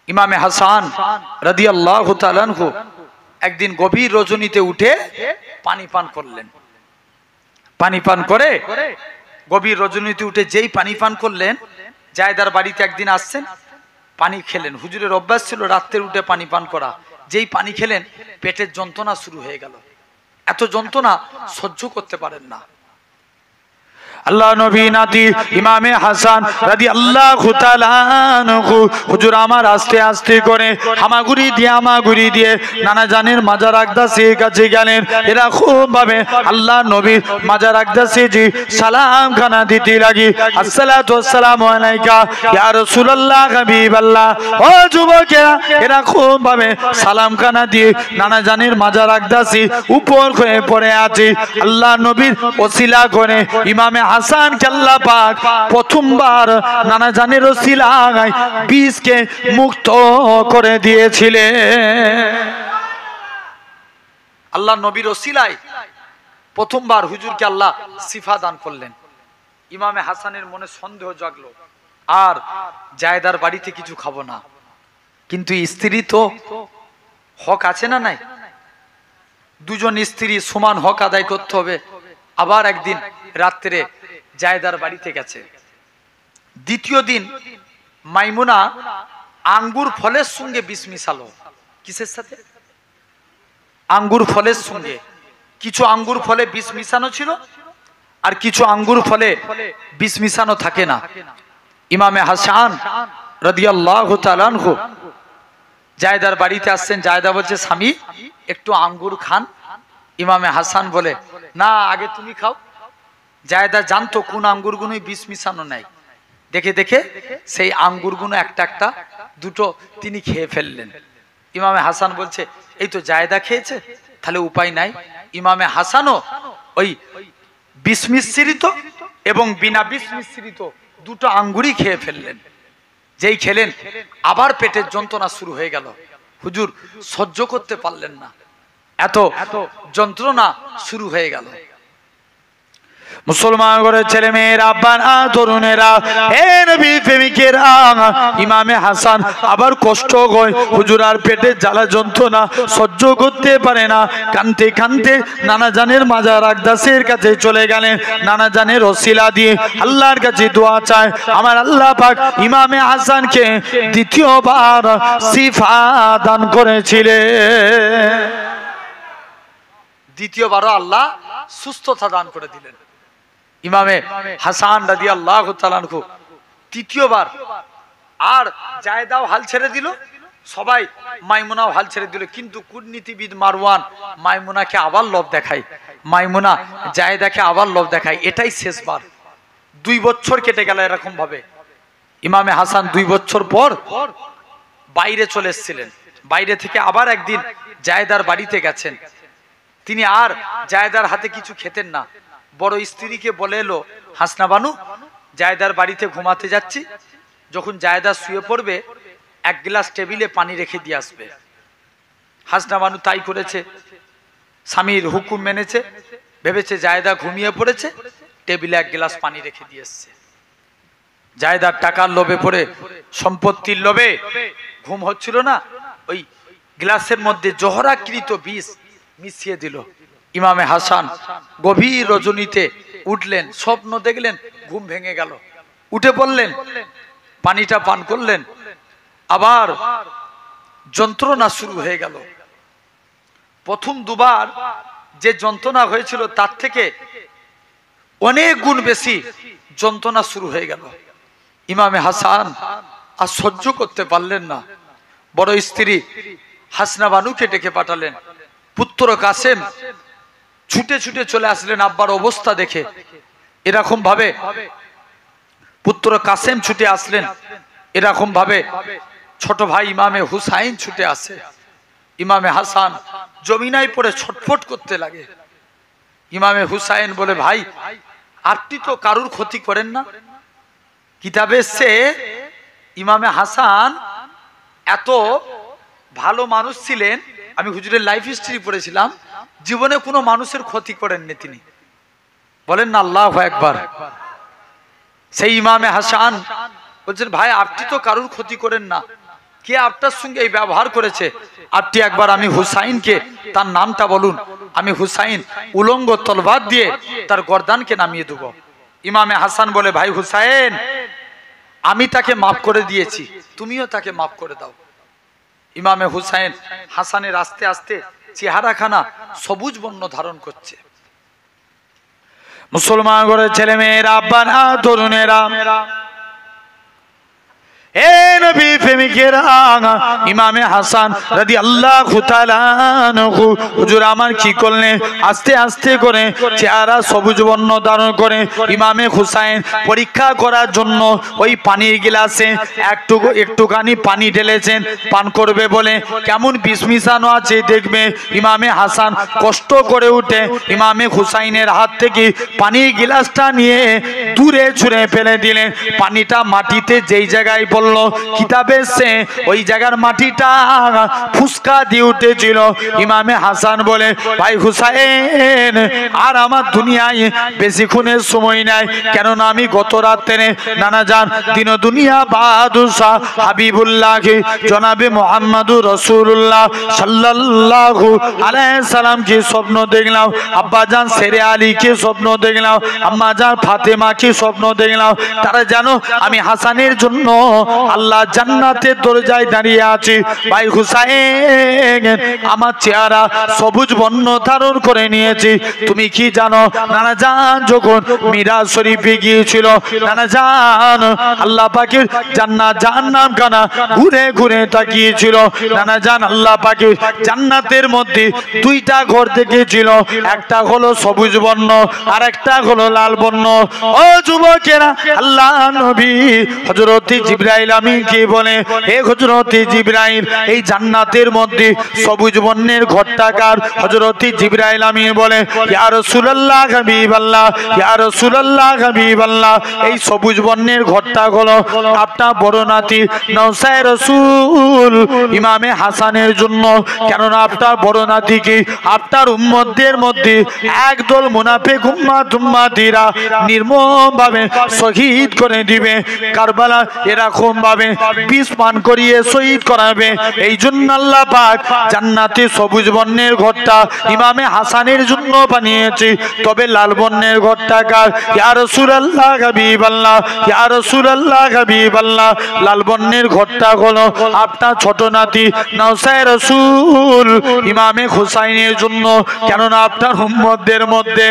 ইমামে হাসান রাদিয়াল্লাহু তাআলা আনহু একদিন গভীর রজনীতে উঠে পানি পান করলেন। পানি পান করে গভীর রজনীতে উঠে যেই পানি পান করলেন, জায়দার বাড়িতে একদিন আসছেন, পানি খেলেন। হুজুরের অভ্যাস ছিল রাত্রে উঠে পানি পান করা। যেই পানি খেলেন পেটের যন্ত্রণা শুরু হয়ে গেল। এত যন্ত্রণা সহ্য করতে পারেন না। আল্লাহ নবী নাতি ইমামে হাসান রাদিয়াল্লাহু তাআলা আনহু হুজুর আমার আস্তে আস্তে করে হামাগুড়ি দিয়ে নানা জানের মাজার আকদাসের কাছে গেলেন। এরকম ভাবে আল্লাহ নবী মাজার আকদাসে জি সালাম খানা দিতে লাগি, আসসালাতু ওয়াসসালামু আলাইকা ইয়া রাসূলুল্লাহ হাবিবাল্লাহ। ও যুবকেরা, এরকম ভাবে সালাম খানা দিয়ে নানা জানের মাজার আকদাসে উপর হয়ে পড়ে আছে। আল্লাহ নবীর ওসিলা করে ইমামে হাসান কে আল্লাহ পাক প্রথমবার নানা জানের ওসিলায় বীজকে মুক্ত করে দিয়েছিলেন। আল্লাহ নবীর ওসিলায় প্রথমবার হুজুরকে আল্লাহ শিফা দান করলেন। ইমামে হাসানের মনে সন্দেহ জাগলো, আর জায়দার বাড়িতে কিছু খাবো না। কিন্তু স্ত্রী তো হক আছে না নাই? দুজন স্ত্রী সমান হক আদায় করতে হবে। আবার একদিন রাত্রে জায়দার বাড়িতে গেছে। দ্বিতীয় দিন মাইমুনা আঙ্গুর ফলের সঙ্গে বিষ মিশালো। কিসের সাথে? আঙ্গুর ফলের সঙ্গে। কিছু আঙ্গুর ফলে বিষ মিশানো ছিল, আর কিছু আঙ্গুর ফলে বিষ মিশানো থাকে না। ইমামে হাসান রাদিয়াল্লাহু তাআলা আনহু জায়দার বাড়িতে আসছেন। জায়দা বলছে, স্বামী একটু আঙ্গুর খান। ইমামে হাসান বলে, না আগে তুমি খাও। জায়দা জানতো কোন আঙ্গুরগুলোই বিষ মিশানো নাই। দেখে দেখে সেই আঙ্গুরগুলো একটা একটা দুটো তিনি খেয়ে ফেললেন। ইমামে হাসান বলছে, এই তো জায়দা খেয়েছে, তাহলে উপায় নাই। ইমামে হাসানও ওই বিষ মিশ্রিত এবং বিনা বিষ মিশ্রিত দুটো আঙ্গুরই খেয়ে ফেললেন। যেই খেলেন আবার পেটের যন্ত্রণা শুরু হয়ে গেল। হুজুর সহ্য করতে পারলেন না, এত যন্ত্রণা শুরু হয়ে গেল। মুসলমান ঘরের ছেলে মেয়েরা, আব্বারা, তরুণেরা, হে নবী প্রেমিকেরা, ইমামে হাসান আবার কষ্ট হয়। হুজুর আর পেটে জ্বালা যন্ত্রণা সহ্য করতে পারে না। কানতে কানতে নানা জানের মাজার আকদাসের কাছে চলে গেলেন। নানা জানের ওসিলা দিয়ে আল্লাহর কাছে দোয়া চায়, আমার আল্লাহ পাক ইমামে হাসানকে দ্বিতীয়বার শিফা দান করেছিলেন। দ্বিতীয়বারও আল্লাহ সুস্থতা দান করে দিলেন। ইমামে হাসান রাদিয়াল্লাহু তাআলা আনহু তৃতীয়বার, আর জায়দাও হাল ছেড়ে দিল, সবাই মাইমুনাও হাল ছেড়ে দিল। কিন্তু কূটনীতিবিদ মারওয়ান মাইমুনাকে আবার লোভ দেখায়, মাইমুনা জায়দাকে আবার লোভ দেখায়। এটাই শেষবার। 2 বছর কেটে গেল এরকম ভাবে। ইমামে হাসান 2 বছর পর বাইরে চলে এসেছিলেন। বাইরে থেকে আবার একদিন জায়দার বাড়িতে গেছেন। তিনি আর জায়দার হাতে কিছু খেতেন না। বড় স্ত্রীকে বলে এলো, হাসনা বানু, জায়দার বাড়িতে ঘুমাতে যাচ্ছি, যখন জায়দা শুয়ে পড়বে 1 গ্লাস টেবিলে পানি রেখে দিয়ে আসবে। হাসনা বানু তাই করেছে, স্বামীর হুকুম মেনেছে। ভেবেছে জায়দা ঘুমিয়ে পড়েছে, টেবিলে 1 গ্লাস পানি রেখে দিয়ে এসছে। জায়দার টাকার লোভে পড়ে, সম্পত্তির লোভে ঘুম হচ্ছিল না, ওই গ্লাসের মধ্যে জহরাকৃত বিষ মিশিয়ে দিল। ইমামে হাসান গভীর রজনীতে উঠলেন, স্বপ্ন দেখলেন, ঘুম ভেঙে গেল। উঠে পড়লেন, পানিটা পান করলেন, আবার যন্ত্রণা শুরু হয়ে গেল। প্রথম দুবার যে যন্ত্রণা হয়েছিল তার থেকে অনেক গুণ বেশি যন্ত্রণা শুরু হয়ে গেল। ইমামে হাসান আর সহ্য করতে পারলেন না। বড় স্ত্রী হাসনা বানুকে ডেকে পাঠালেন। পুত্র কাসেম ছুটে ছুটে চলে আসলেন আব্বার অবস্থা দেখে। এরকম ভাবে পুত্র কাসেম ছুটে আসলেন, এরকম ভাবে ছোট ভাই ইমামে হুসাইন ছুটে আসে। ইমামে হাসান জমিনায় পড়ে ছটফট করতে লাগে। ইমামে হুসাইন বলে, ভাই আপনি তো কারুর ক্ষতি করেন না। কিতাবে এসছে ইমামে হাসান এত ভালো মানুষ ছিলেন, আমি হুজুরের লাইফ হিস্ট্রি পড়েছিলাম, জীবনে কোনো মানুষের ক্ষতি করেননি তিনি। বলেন না আল্লাহু আকবার। সেই ইমামে হাসান বলছেন, ভাই আপনি তো কারুর ক্ষতি করেন না, কে আপনার সঙ্গে এই ব্যবহার করেছে? আপনি একবার আমি হুসাইনকে তার নামটা বলুন, আমি হুসাইন উলঙ্গ তলবার দিয়ে তার গর্দানকে নামিয়ে দেব। ইমামে হাসান বলে, ভাই হুসাইন, আমি তাকে মাফ করে দিয়েছি, তুমিও তাকে মাফ করে দাও। ইমামে হুসাইন হাসানের আস্তে আস্তে চেহারাখানা সবুজ বর্ণ ধারণ করছে। মুসলমান ঘরের ছেলে মেয়েরা, আব্বারা, তরুণেরা, নবী প্রেমিকেরা, ইমামে হাসান রাদিয়াল্লাহু তাআলা আনহু হুজুর আমার কি করলেন? আস্তে আস্তে করে চেহারা সবুজ বর্ণ ধারণ করে ইমামে হুসাইন পরীক্ষা করার জন্য ওই পানির গ্লাসে একটুখানি পানি ঢেলেছেন পান করবে বলে। কেমন বিষ মিশানো আছে দেখবে। ইমামে হাসান কষ্ট করে উঠে ইমামে হুসাইনের হাত থেকে পানির গ্লাসটা নিয়ে দূরে ছুঁড়ে ফেলে দিলেন। পানিটা মাটিতে যেই জায়গায় কিতাবে সে ওই জায়গার মাটিটা ফুসকা দিয়ে উঠেছিল। ইমামে হাসান বলে, ভাই হুসাইন, আর আমার দুনিয়ায় বেশিক্ষণের সময় নাই, কেননা আমি গত রাত্রে নানা জান দিন দুনিয়া বাদশাহ হাবিবুল্লাহ জনাবে মুহাম্মদুর রাসূলুল্লাহ সাল্লাল্লাহু আলাইহি সাল্লামকে স্বপ্ন দেখলাম, আব্বাজান শেরে আলীকে স্বপ্ন দেখলাম, আম্মাজান ফাতেমাকে স্বপ্ন দেখলাম। তারা জানো আমি হাসানের জন্য আল্লাহ জান্নাতের দরজায় দাঁড়িয়ে আছি। ভাই হুসাইন, আমার চেহারা সবুজ বর্ণ ধারণ করে নিয়েছি। তুমি কি জানো, নানা জান যখন মিরাজ শরীফে গিয়েছিল, নানা জান আল্লাহ পাকের জান্নাত জাহান্নাম খানা ঘুরে ঘুরে তাকিয়েছিল। নানা জান আল্লাহ পাকের জান্নাতের মধ্যে দুইটা ঘর দেখেছিল, একটা হলো সবুজ বর্ণ আর একটা হলো লাল বর্ণ। ও যুবকেরা, আল্লাহ নবী হযরত জিবরাইল আমিনকে বলে, হে হযরত জিবরাইল, এই জান্নাতের মধ্যে সবুজ বর্ণের ঘরটা কার? হযরত জিবরাইল আমিন বলে, ইয়া রাসূলুল্লাহ হাবিবাল্লাহ, ইয়া রাসূলুল্লাহ হাবিবাল্লাহ, এই সবুজ বর্ণের ঘরটা হলো আপনার বড় নাতি নওসায় রাসূল ইমামে হাসানের জন্য। কেননা আপনার বড় নাতিকে আপনার উম্মতদের মধ্যে একদল মুনাফিক উম্মাতিরা নির্মমভাবে শহীদ করে দিবে। কারবালা এরকম ভাবে বিষ পান করিয়ে শহীদ করাবে। এই জন্য আল্লাহ পাক জান্নাতে সবুজ বর্ণের ঘরটা ইমামে হাসানের জন্য বানিয়েছে। তবে লাল বর্ণের ঘরটা কার? ইয়া রাসূলুল্লাহ হাবিবাল্লাহ, ইয়া রাসূলুল্লাহ হাবিবাল্লাহ, লাল বর্ণের ঘরটা হলো আপনার ছোট নাতি নওসায় রাসূল ইমামে হুসাইনের জন্য। কেননা আপনার উম্মতদের মধ্যে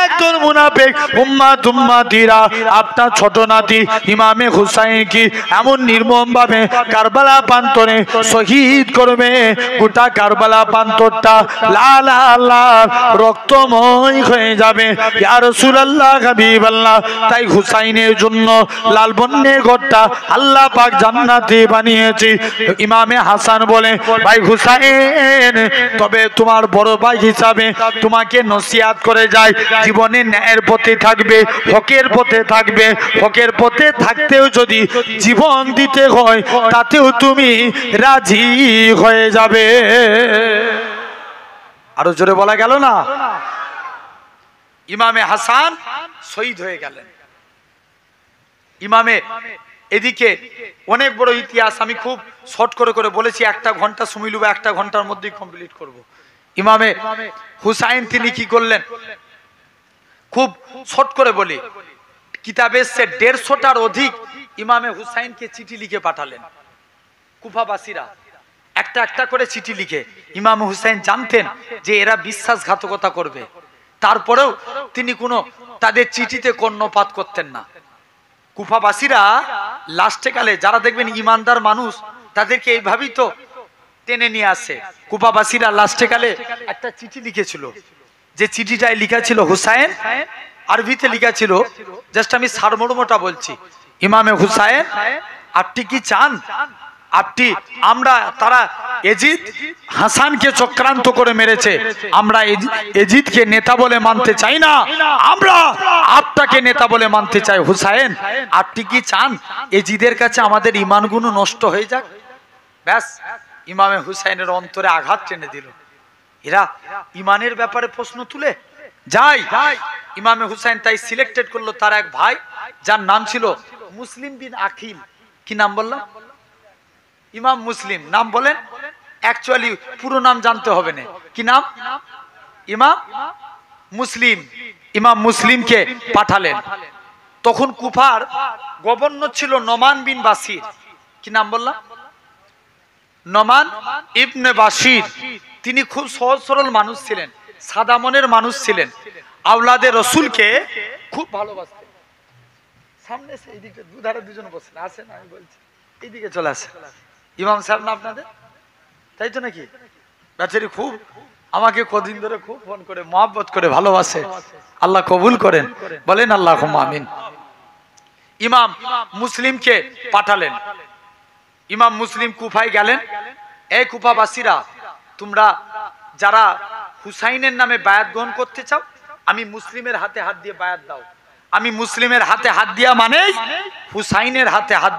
একজন মুনাফিক উম্মাতিরা আপনার ছোট নাতি ইমামে হুসাইনকে এমন নির্মম ভাবে কারবালা প্রান্তরে শহীদ করবে, গোটা কারবালা প্রান্তরটা লাল লাল রক্তময় হয়ে যাবে। ইয়া রাসূলুল্লাহ হাবিবাল্লাহ, তাই হুসাইনের জন্য লাল বর্ণের ঘরটা আল্লাহ পাক জান্নাতে বানিয়েছে। ইমামে হাসান বলে, ভাই হুসাইন, তবে তোমার বড় ভাই হিসাবে তোমাকে নসিহত করে যায়, জীবনে ন্যায়ের পথে থাকবে, হকের পথে থাকবে। হকের পথে থাকতেও যদি জীবন দিতে হয় তাতেও তুমি রাজি হয়ে যাবে। আরো জোরে বলা গেল না? ইমামে হাসান শহীদ হয়ে গেলেন। ইমামে এদিকে অনেক বড় ইতিহাস, আমি খুব শর্ট করে করে বলেছি, একটা ঘন্টা সময় নেব, একটা ঘন্টার মধ্যেই কমপ্লিট করব। ইমামে হুসাইন তিনি কি করলেন খুব শর্ট করে বলি, কিতাবে সে 150টার অধিক ইমামে হুসাইনকে চিঠি লিখে পাঠালেন। কুফাবাসীরা একটা একটা করে চিঠি লিখে, ইমাম হুসাইন জানতেন যে এরা বিশ্বাসঘাতকতা করবে, তারপরেও তিনি কোনো তাদের চিঠিতে কর্ণপাত করতেন না। কুফাবাসীরা লাস্টে কালে যারা দেখবেন ইমানদার মানুষ তাদেরকে এইভাবেই তো টেনে নিয়ে আসে। কুফাবাসীরা লাস্টে কালে একটা চিঠি লিখেছিল, যে চিঠিটায় লেখা ছিল হুসাইন, আরবিতে লেখা ছিল, জাস্ট আমি সারমর্মটা বলছি, ইমামে হুসাইন আপনি কি চান আপনি আমরা তারা এজিদ হাসানকে চক্রান্ত করে মেরেছে, আমরা এজিদকে নেতা বলে মানতে চাই না, আমরা আপনাকে নেতা বলে মানতে চাই। হুসাইন আপনি কি চান এজিদের কাছে আমাদের ঈমানগুলো নষ্ট হয়ে যাক? ব্যাস, ইমামে হুসাইনের অন্তরে আঘাত টেনে দিল। এরা ঈমানের ব্যাপারে প্রশ্ন তুলে যায়। ইমামে হুসাইন তাই সিলেক্টেড করলো তার এক ভাই, যার নাম ছিল মুসলিম বিন আকিল। কি নাম বললাম? ইমাম মুসলিম নাম বলেন, অ্যাকচুয়ালি পুরো নাম জানতে হবে না। কি নাম? ইমাম মুসলিম। ইমাম মুসলিমকে পাঠালেন। তখন কুফার গভর্নর ছিল নোমান বিন বাসির। কি নাম বললাম? নোমান ইবনে বাসির। তিনি খুব সহজ সরল মানুষ ছিলেন, সাদা মনের মানুষ ছিলেন, আওলাদে রসুলকে খুব ভালোবাসতেন। সামনে এইদিকে দুধারে দুজন বসেন, আসেন, আমি বলছি এইদিকে চলে আসেন। ইমাম সাহেব না আপনাদের, তাই তো নাকি? বেচারি খুব আমাকে কদিন ধরে খুব ফোন করে মহব্বত করে ভালোবাসে। আল্লাহ কবুল করেন, বলেন আল্লাহুম্মা আমিন। ইমাম মুসলিমকে পাঠালেন। ইমাম মুসলিম কুফায় গেলেন। এই কুফাবাসীরা, তোমরা যারা হুসাইনের নামে বায়াত গ্রহণ করতে চাও, আমি মুসলিমের হাতে হাত দিয়ে বায়াত দাও। আমি মুসলিমের হাতে হাত দিয়া মানে হুসাইনের হাতে হাত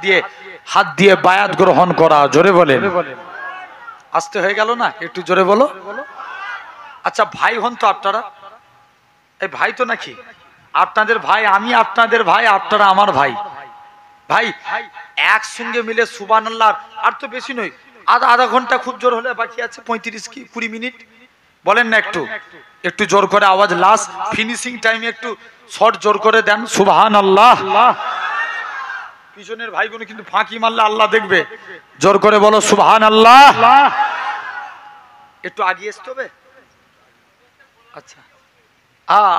দিয়ে বায়াত গ্রহণ করা। জোরে বলেন। আসতে হয়ে গেল না? একটু জোরে বলো। আচ্ছা ভাই হন তো আপনারা? এই ভাই তো নাকি? আপনাদের ভাই, আমি আপনাদের ভাই, আপনারা আমার ভাই। ভাই একসঙ্গে মিলে সুবহানাল্লাহ, আর তো বেশি নয়, আধা ঘন্টা খুব জোর হলে বাকি আছে 35-20 মিনিট। বলেন না একটু, একটু জোর করে আওয়াজ, লাস্ট ফিনিশিং টাইমে একটু শর্ট জোর করে দেন সুবহানাল্লাহ। পিছনের ভাইগুলো কিন্তু ফাঁকি মারলে আল্লাহ দেখবে। জোর করে বলো সুবহানাল্লাহ। একটু আগিয়ে আসতে হবে। আচ্ছা,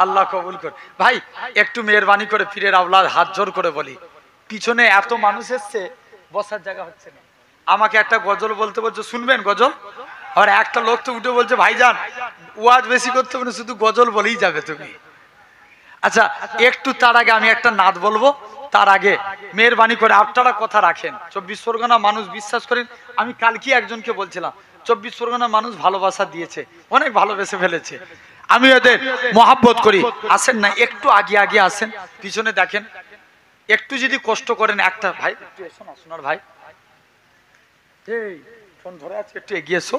আল্লাহ কবুল কর। ভাই একটু মেহরবানি করে পীরের আওলাদ হাত জোর করে বলি, পিছনে এত মানুষ এসছে, বসার জায়গা হচ্ছে না। আমাকে একটা গজল বলতে বলছে, শুনবেন গজল? আর একটা লোক তো উঠে বলছে, ভাইজান ওয়াজ বেশি করতে হবে না, শুধু গজল বলেই যাবে তুমি। আচ্ছা একটু তার আগে আমি একটা নাত বলবো, তার আগে মেহরবানি করে আপনারা কথা রাখেন। 24 পরগনা মানুষ বিশ্বাস করেন, আমি কালকে একজনকে বলছিলাম 24 পরগনা মানুষ ভালোবাসা দিয়েছে, অনেক ভালোবেসে ফেলেছে, আমি ওদের মহাব্বত করি। আসেন না, একটু আগে আসেন, পিছনে দেখেন, একটু যদি কষ্ট করেন। একটা ভাই একটু এসো না, সোনার ভাই, এই ফোন ধরে আছে, একটু এগিয়ে এসো,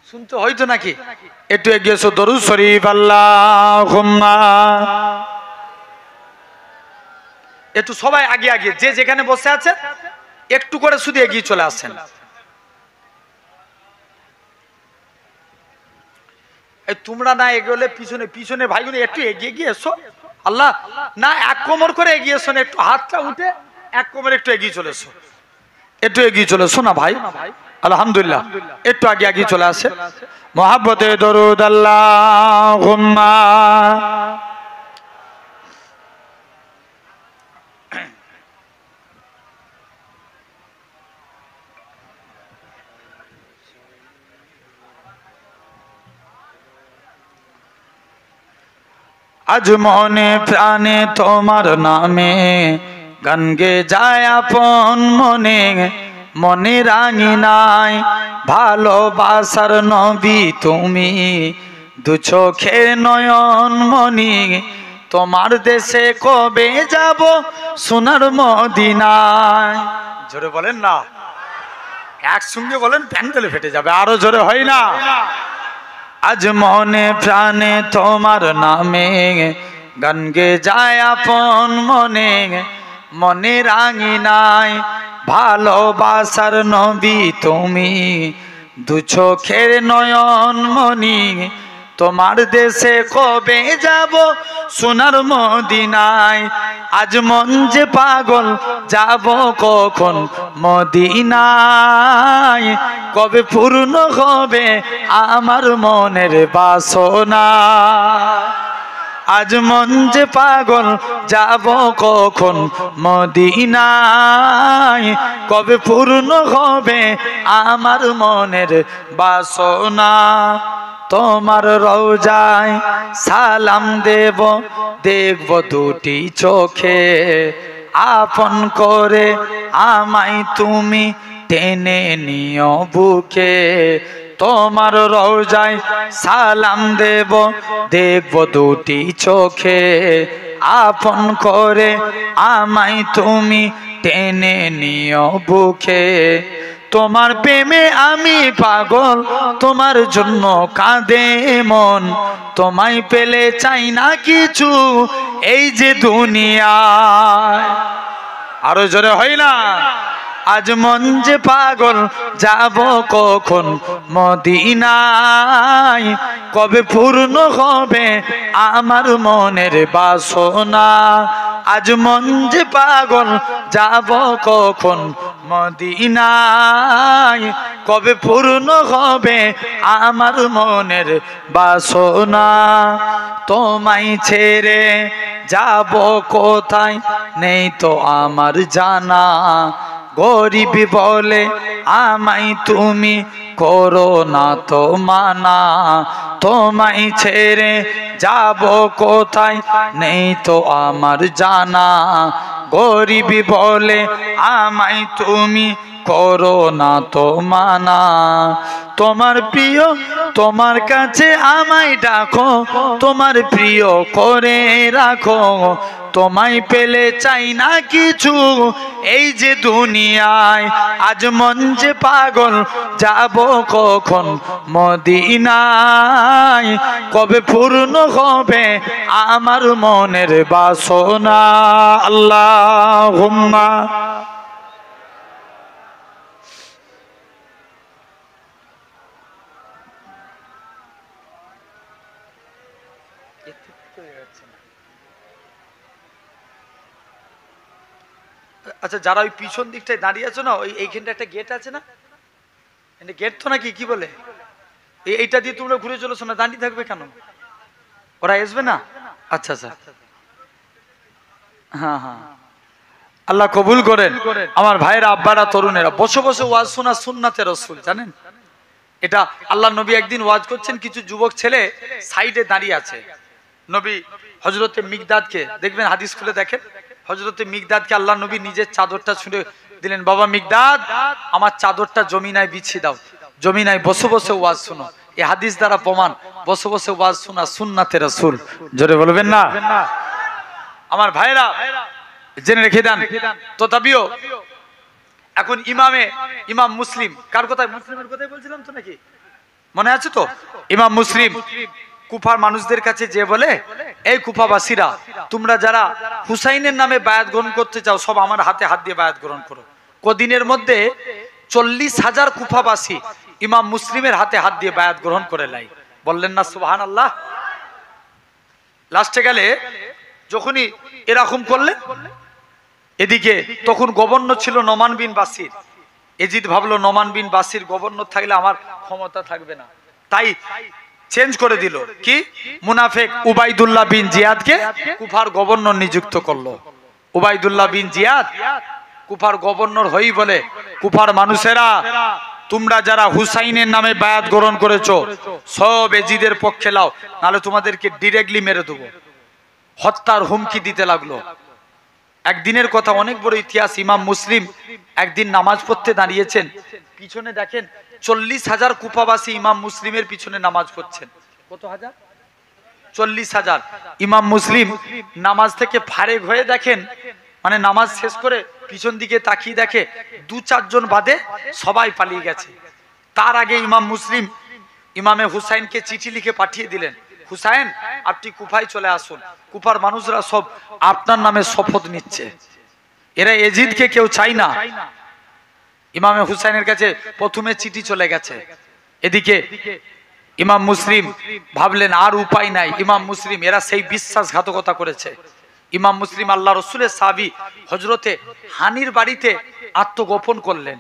শুনতে হয়তো নাকি? একটু এগিয়ে এসো। দরুদ শরীফ আল্লাহুম্মা। একটু সবাই আগে যে যেখানে বসে আছে একটু করে শুধু এগিয়ে চলে আসেন। এই তোমরা না এগোলে পিছনে ভাইগুলো একটু এগিয়ে এসো। আল্লাহ না, এক কোমর করে এগিয়ে এসো না, একটু হাতটা উঠে এক কোমর একটু এগিয়ে চলে এসো, একটু এগিয়ে চলে এসো না ভাই। আলহামদুলিল্লাহ, একটু আগে চলে আসে। মহাব্বতে দরুদ আল্লাহুম্মা। আজ মনে প্রাণে তোমার নামে গান গে যায় আপন মনে, মনে রাঙিনায় ভালোবাসার নবী তুমি, দু চোখের নয়ন মনি, তোমার দেশে কবে যাব সোনার মদিনায়। জোরে বলেন না, একসঙ্গে বলেন, প্যান্ডেল ফেটে যাবে, আরো জোরে হয় না? আজ মনে প্রাণে তোমার নামে গান গে যায় আপন মনে, মনে রাঙিনায় ভালোবাসার নবী তুমি, দু চোখের নয়ন মনি, তোমার দেশে কবে যাব সোনার মদিনায়। আজ মন যে পাগল, যাব কখন মদিনায়, কবে পূর্ণ হবে আমার মনের বাসনা। আজ মন যে পাগল, যাব কখন মদিনায়, কবে পূর্ণ হবে আমার মনের বাসনা। তোমার রওজায় সালাম দেব, দেখব দুটি চোখে, আপন করে আমায় তুমি টেনে নিও বুকে। তোমার রওজায় সালাম দেব, দেখব দুটি চোখে, আপন করে আমায় তুমি টেনে নিও বুকে। তোমার প্রেমে আমি পাগল, তোমার জন্য কাঁদে মন, তোমায় পেলে চাই না কিছু এই যে দুনিয়ায়। আরো জোরে হয় না? আজ মন যে পাগল যাব কখন মদিনায় কবে পূর্ণ হবে আমার মনের বাসনা আজ মন যে পাগল যাব কখন মদিনায় কবে পূর্ণ হবে আমার মনের বাসনা তোমায় ছেড়ে যাব কোথায় নেই তো আমার জানা গরিব বলে আমায় তুমি করো না তো মানা তোমায় ছেড়ে যাব কোথায় নেই তো আমার জানা গরিব বলে আমায় তুমি করো না তো মানা তোমার প্রিয় তোমার কাছে আমায় ডাকো তোমার প্রিয় করে রাখো তোমায় পেলে চাই না কিছু এই যে দুনিয়ায় আজ মন যে পাগল যাব কখন মদিনায় কবে পূর্ণ হবে আমার মনের বাসনা আল্লাহুম্মা আচ্ছা যারা ওই পিছন দিকটায় দাঁড়িয়ে আছো না ওই এইখানটা একটা গেট আছে না গেট তো নাকি কি বলে এইটা দিয়ে তোমরা ঘুরে চলেছো না দাঁড়িয়ে থাকবে কেন ওরা আসবে না আচ্ছা আচ্ছা হ্যাঁ হ্যাঁ আল্লাহ কবুল করেন আমার ভাইয়েরা আব্বারা তরুণেরা বসে বসে ওয়াজ শোনা সুন্নাতে রাসূল জানেন এটা আল্লাহ নবী একদিন ওয়াজ করছেন কিছু যুবক ছেলে সাইডে দাঁড়িয়ে আছে নবী হযরতে মিকদাদকে দেখবেন হাদিস খুলে দেখেন হযরতে মিকদাদকে আল্লাহ নবী নিজের চাদরটা ছুঁড়ে দিলেন বাবা মিকদাদ আমার চাদরটা জমিনায় বিছিয়ে দাও জমিনায় বসে বসে ওয়াজ শোনো এই হাদিস দ্বারা প্রমাণ বসে বসে ওয়াজ শোনা সুন্নাতে রাসূল জোরে বলবেন না আমার ভাইরা জেনে রেখে দেন তো তাবিও এখন ইমাম মুসলিম কার কথা মুসলিমের কথাই বলছিলাম তো নাকি মনে আছে তো ইমাম মুসলিম কুফার মানুষদের কাছে যে বলে এই কুফাবাসীরা তোমরা যারা হুসাইনের নামে বায়াত গ্রহণ করতে চাও সব আমার হাতে হাত দিয়ে বায়াত গ্রহণ করো কদিনের মধ্যে 40,000 কুফাবাসী ইমাম মুসলিমের হাতে হাত দিয়ে বায়াত গ্রহণ করে লাই বললেন না সুবহানাল্লাহ লাস্টে গেলে যখনই এরকম করলেন এদিকে তখন গভর্নর ছিল নোমান বিন বাসির এজিদ ভাবলো নোমান বিন বাসির গভর্নর থাকলে আমার ক্ষমতা থাকবে না তাই চেঞ্জ করে দিল কি মুনাফিক উবাইদুল্লাহ বিন জিয়াদকে কুফার গভর্নর নিযুক্ত করলো উবাইদুল্লাহ বিন জিয়াদ কুফার গভর্নর হই বলে কুফার মানুষেরা তোমরা যারা হুসাইনের নামে বায়াত গ্রহণ করেছো সব এজিদের পক্ষে লাও নালে তোমাদেরকে ডাইরেক্টলি মেরে দেবো হত্যার হুমকি দিতে লাগলো একদিনের কথা অনেক বড় ইতিহাস ইমাম মুসলিম একদিন নামাজ পড়তে দাঁড়িয়েছেন পিছনে দেখেন 40,000 কুফাবাসী ইমাম মুসলিমের পিছনে নামাজ পড়ছেন কত হাজার 40,000 ইমাম মুসলিম নামাজ থেকে ফারেগ হয়ে দেখেন মানে নামাজ শেষ করে পিছন দিকে তাকিয়ে দেখে 2-4 জন বাদে সবাই পালিয়ে গেছে তার আগে ইমাম মুসলিম ইমামে হুসাইনকে চিঠি লিখে পাঠিয়ে দিলেন হুসাইন আপনি কুফায় চলে আসুন কুফার মানুষরা সব আপনার নামে শপথ নিচ্ছে এরা এজিদকে কেউ চায় না ইমামে হুসাইনের কাছে প্রথমে চিঠি চলে গেছে এদিকে ইমাম মুসলিম ভাবলেন আর উপায় নাই ইমাম মুসলিম এরা সেই বিশ্বাসঘাতকতা করেছে ইমাম মুসলিম আল্লাহ রসুলের সাহাবী হযরতে হানির বাড়িতে আত্মগোপন করলেন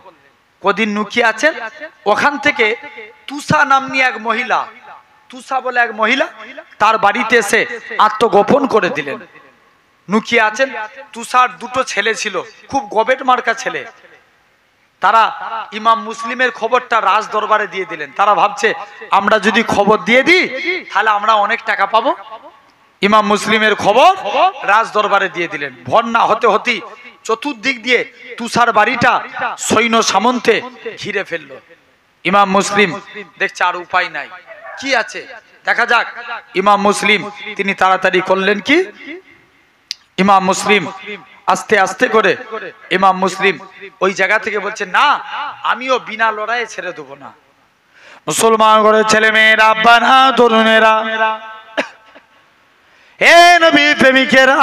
কদিন লুকিয়ে আছেন ওখান থেকে তুষা নামনি এক মহিলা তুষা বলে এক মহিলা তার বাড়িতে এসে আত্মগোপন করে দিলেন লুকিয়ে আছেন তুষার 2টো ছেলে ছিল খুব গবেট মার্কা ছেলে তারা ইমাম মুসলিমের খবরটা রাজ দরবারে দিয়ে দিলেন তারা ভাবছে আমরা যদি খবর দিয়ে দিই তাহলে আমরা অনেক টাকা পাবো ইমাম মুসলিমের খবর রাজ দরবারে দিয়ে দিলেন ভর না হতে হতেই চতুর্দিক দিয়ে তুষার বাড়িটা সৈন্য সামন্তে ঘিরে ফেললো ইমাম মুসলিম দেখছে আর উপায় নাই কি আছে দেখা যাক ইমাম মুসলিম তিনি তাড়াতাড়ি করলেন কি ইমাম মুসলিম আস্তে আস্তে করে ইমাম মুসলিম ওই জায়গা থেকে বলছে না আমিও বিনা লড়াইয়ে ছেড়ে দেব না মুসলমান ঘরের ছেলে মেয়েরা আব্বারা তরুণেরা হে নবী প্রেমিকেরা,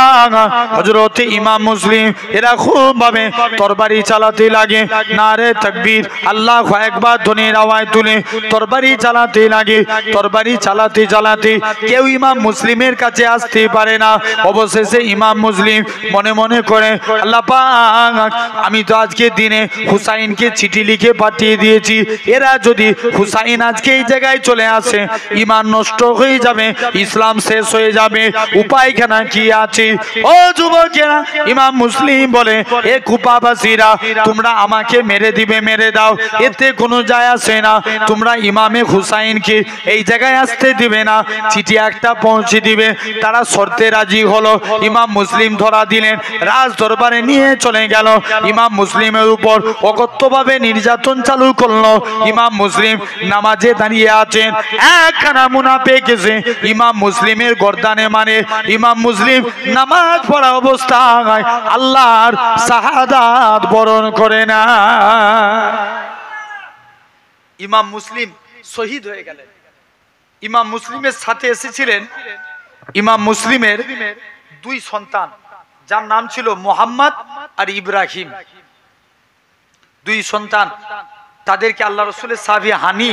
হযরত ইমাম মুসলিম এরা খুব ভাবে তরবারি চালাতে লাগে। নারে তাকবীর, আল্লাহু আকবার ধ্বনির আওয়াজ তুলে তরবারি চালাতে লাগে। তরবারি চালাতে চালাতে কেউ ইমাম মুসলিমের কাছে আসতে পারে না। অবশেষে ইমাম মুসলিম মনে মনে করে, আল্লাহ পাক, আমি তো আজকে দিনে হুসাইনকে চিঠি লিখে পাঠিয়ে দিয়েছি, এরা যদি হুসাইন আজকে এই জায়গায় চলে আসে, ঈমান নষ্ট হয়ে যাবে, ইসলাম শেষ হয়ে যাবে, উপায়খানা কি আছে? ও যুবকেরা, ইমাম মুসলিম বলে, এ কুপাবাসীরা, তোমরা আমাকে মেরে দিবে, মেরে দাও, এতে কোনো যায় আসে না। তোমরা ইমামে হুসাইনকে এই জায়গায় আসতে দিবে না, চিঠি একটা পৌঁছে দিবে। তারা শর্তে রাজি হলো। ইমাম মুসলিম ধরা দিলেন, রাজ দরবারে নিয়ে চলে গেল। ইমাম মুসলিমের উপর অকথ্যভাবে নির্যাতন চালু করলো। ইমাম মুসলিম নামাজে দাঁড়িয়ে আছেন, একখানা মুনাফিক এসে ইমাম মুসলিমের গর্দানে মানে ইমাম মুসলিম নামাজ পড়া অবস্থায় আল্লাহর শাহাদাত বরণ করে না। ইমাম মুসলিম শহীদ হয়ে গেলেন। ইমাম মুসলিমের সাথে এসেছিলেন ইমাম মুসলিমের দুই সন্তান, যার নাম ছিল মুহাম্মদ আর ইব্রাহিম। দুই সন্তান, তাদেরকে আল্লাহ রাসূলের সাহাবী হানি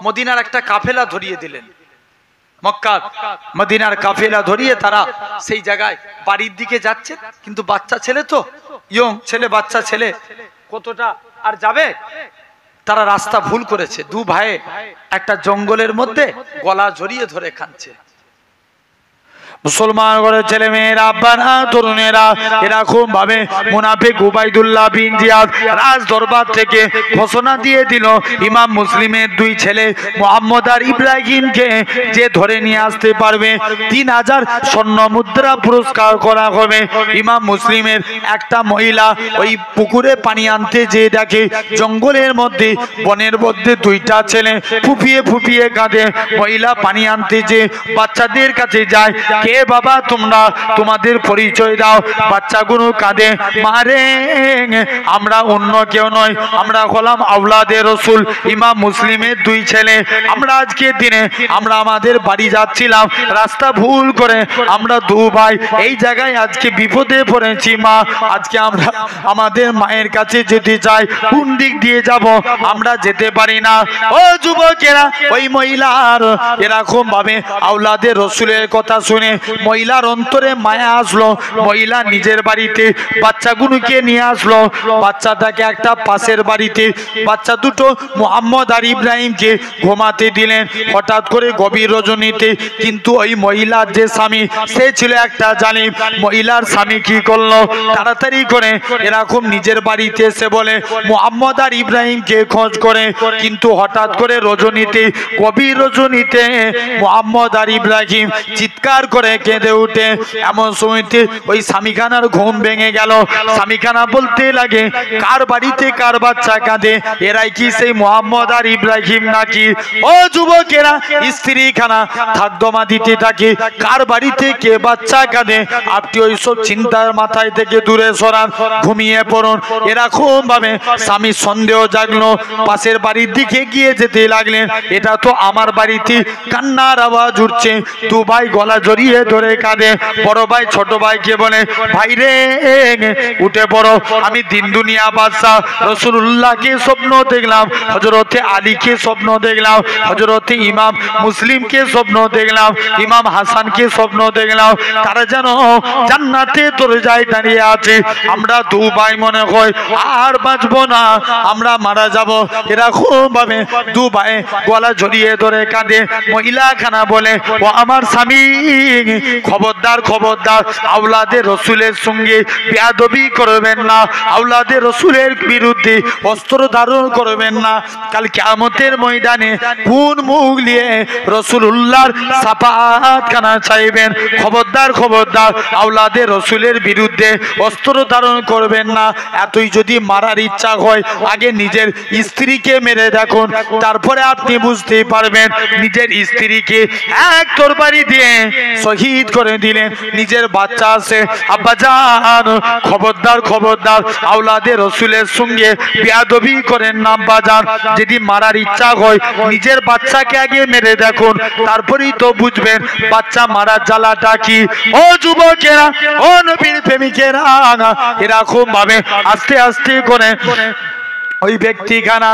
মদিনার একটা কাফেলা ধরিয়ে দিলেন। মক্কার মদিনার কাফেলা ধরিয়ে তারা সেই জায়গায় বাড়ির দিকে যাচ্ছে, কিন্তু বাচ্চা ছেলে তো, ইয়ং ছেলে, বাচ্চা ছেলে, কতটা আর যাবে? তারা রাস্তা ভুল করেছে। দু ভাই একটা জঙ্গলের মধ্যে গলা জড়িয়ে ধরে কাঁদছে। মুসলমান ঘরের ছেলে মেয়েরা, আব্বারা, তরুণেরা এরকম ভাবে মুনাফিক উবাইদুল্লাহ বিন জিয়াদ রাজ দরবার থেকে ঘোষণা দিয়ে দিল, ইমাম মুসলিমের দুই ছেলে মুহাম্মদ আর ইব্রাহিমকে যে ধরে নিয়ে আসতে পারবে 3000 স্বর্ণ মুদ্রা পুরস্কার করা হবে। ইমাম মুসলিমের একটা মহিলা ওই পুকুরে পানি আনতে যে দেখে জঙ্গলের মধ্যে, বনের মধ্যে দুইটা ছেলে ফুপিয়ে ফুপিয়ে কাঁদে। মহিলা পানি আনতে যে বাচ্চাদের কাছে যায়, কে বাবা তোমরা, তোমাদের পরিচয় দাও। বাচ্চাগুলো কাঁদে, মারে আমরা অন্য কেউ নয়, আমরা হলাম আওলাদে রসুল, ইমাম মুসলিমের দুই ছেলে। আমরা আজকে দিনে আমরা আমাদের বাড়ি যাচ্ছিলাম, রাস্তা ভুল করে আমরা দু ভাই এই জায়গায় আজকে বিপদে পড়েছি। মা, আজকে আমরা আমাদের মায়ের কাছে যেতে চাই, কোন দিক দিয়ে যাব? আমরা যেতে পারি না। ও যুবকেরা, ওই মহিলার এরকম ভাবে আওলাদে রসুলের কথা শুনে মহিলার অন্তরে মায়া আসলো। মহিলা নিজের বাড়িতে বাচ্চাগুলোকে নিয়ে আসলো। বাচ্চাটাকে একটা পাশের বাড়িতে বাচ্চা দুটো মুহাম্মদ আর ইব্রাহিমকে ঘুমাতে দিলেন। হঠাৎ করে গভীর রজনীতে, কিন্তু ওই মহিলার যে স্বামী, সে ছিল একটা জালিম। মহিলার স্বামী কি করলো, তাড়াতাড়ি করে এরকম নিজের বাড়িতে এসে বলে মুহাম্মদ আর ইব্রাহিমকে খোঁজ করে। কিন্তু হঠাৎ করে রজনীতে, গভীর রজনীতে মুহাম্মদ আর ইব্রাহিম চিৎকার করে কেঁদে উঠে। এমন সময়তে ওই স্বামীখানার ঘুম ভেঙে গেল। স্বামীখানা বলতে লাগে, কার বাড়িতে কার বাচ্চা কাঁদে? এরাই কি সেই মুহাম্মদ আর ইব্রাহিম নাকি? ও যুবকেরা, স্ত্রী খানা থাকদমা দিতে থাকে, কার বাড়িতে কে বাচ্চা কাঁদে? আপনি ওই সব চিন্তার মাথায় থেকে দূরে সরান, ঘুমিয়ে পড়ুন। এরকম ভাবে স্বামী সন্দেহ জাগলো, পাশের বাড়ির দিকে গিয়ে যেতে লাগলেন। এটা তো আমার বাড়িতে কান্নার আওয়াজ উঠছে। দু ভাই গলা জড়িয়ে ধরে কাঁদে। বড় ভাই ছোট ভাইকে বলে, ভাই রে উঠে পড়ো, আমি দিন দুনিয়া বাদশা রাসূলুল্লাহকে স্বপ্ন দেখলাম, হযরতে আলীকে স্বপ্ন দেখলাম, হযরতে ইমাম মুসলিমকে স্বপ্ন দেখলাম, ইমাম হাসানকে স্বপ্ন দেখলাম, তারা যেন জান্নাতে দরজায় দাঁড়িয়ে আছে। আমরা দু ভাই মনে হয় আর বাঁচবো না, আমরা মারা যাব। এরকম ভাবে দু ভাই গলা জড়িয়ে ধরে কাঁদে। মহিলা খানা বলে, ও আমার স্বামী, খবরদার খবরদার, আওলাদে রসুলের সঙ্গে বেয়াদবি করবেন না, আওলাদে রসুলের বিরুদ্ধে অস্ত্র ধারণ করবেন না। কাল কিয়ামতের ময়দানে কোন মুখ নিয়ে রাসূলুল্লাহর শাফাআত খানা চাইবেন? খবরদার খবরদার, আওলাদে রসুলের বিরুদ্ধে অস্ত্র ধারণ করবেন না। এতই যদি মারার ইচ্ছা হয়, আগে নিজের স্ত্রীকে মেরে দেখুন, তারপরে আপনি বুঝতে পারবেন। নিজের স্ত্রীকে এক তরবারি দিয়ে শহীদ করে দিলেন। নিজের বাচ্চা আছে, আব্বাজান খবরদার খবরদার আওলাদে রসুলের সঙ্গে বেয়াদবি করেন না আব্বাজান। যদি মারার ইচ্ছা হয় নিজের বাচ্চাকে আগে মেরে দেখুন, তারপরেই তো বুঝবেন বাচ্চা মারার জ্বালাটা কি। ও যুবকেরা, ও নবীর প্রেমিকেরা, এরকম ভাবে আস্তে আস্তে করে ওই ব্যক্তিখানা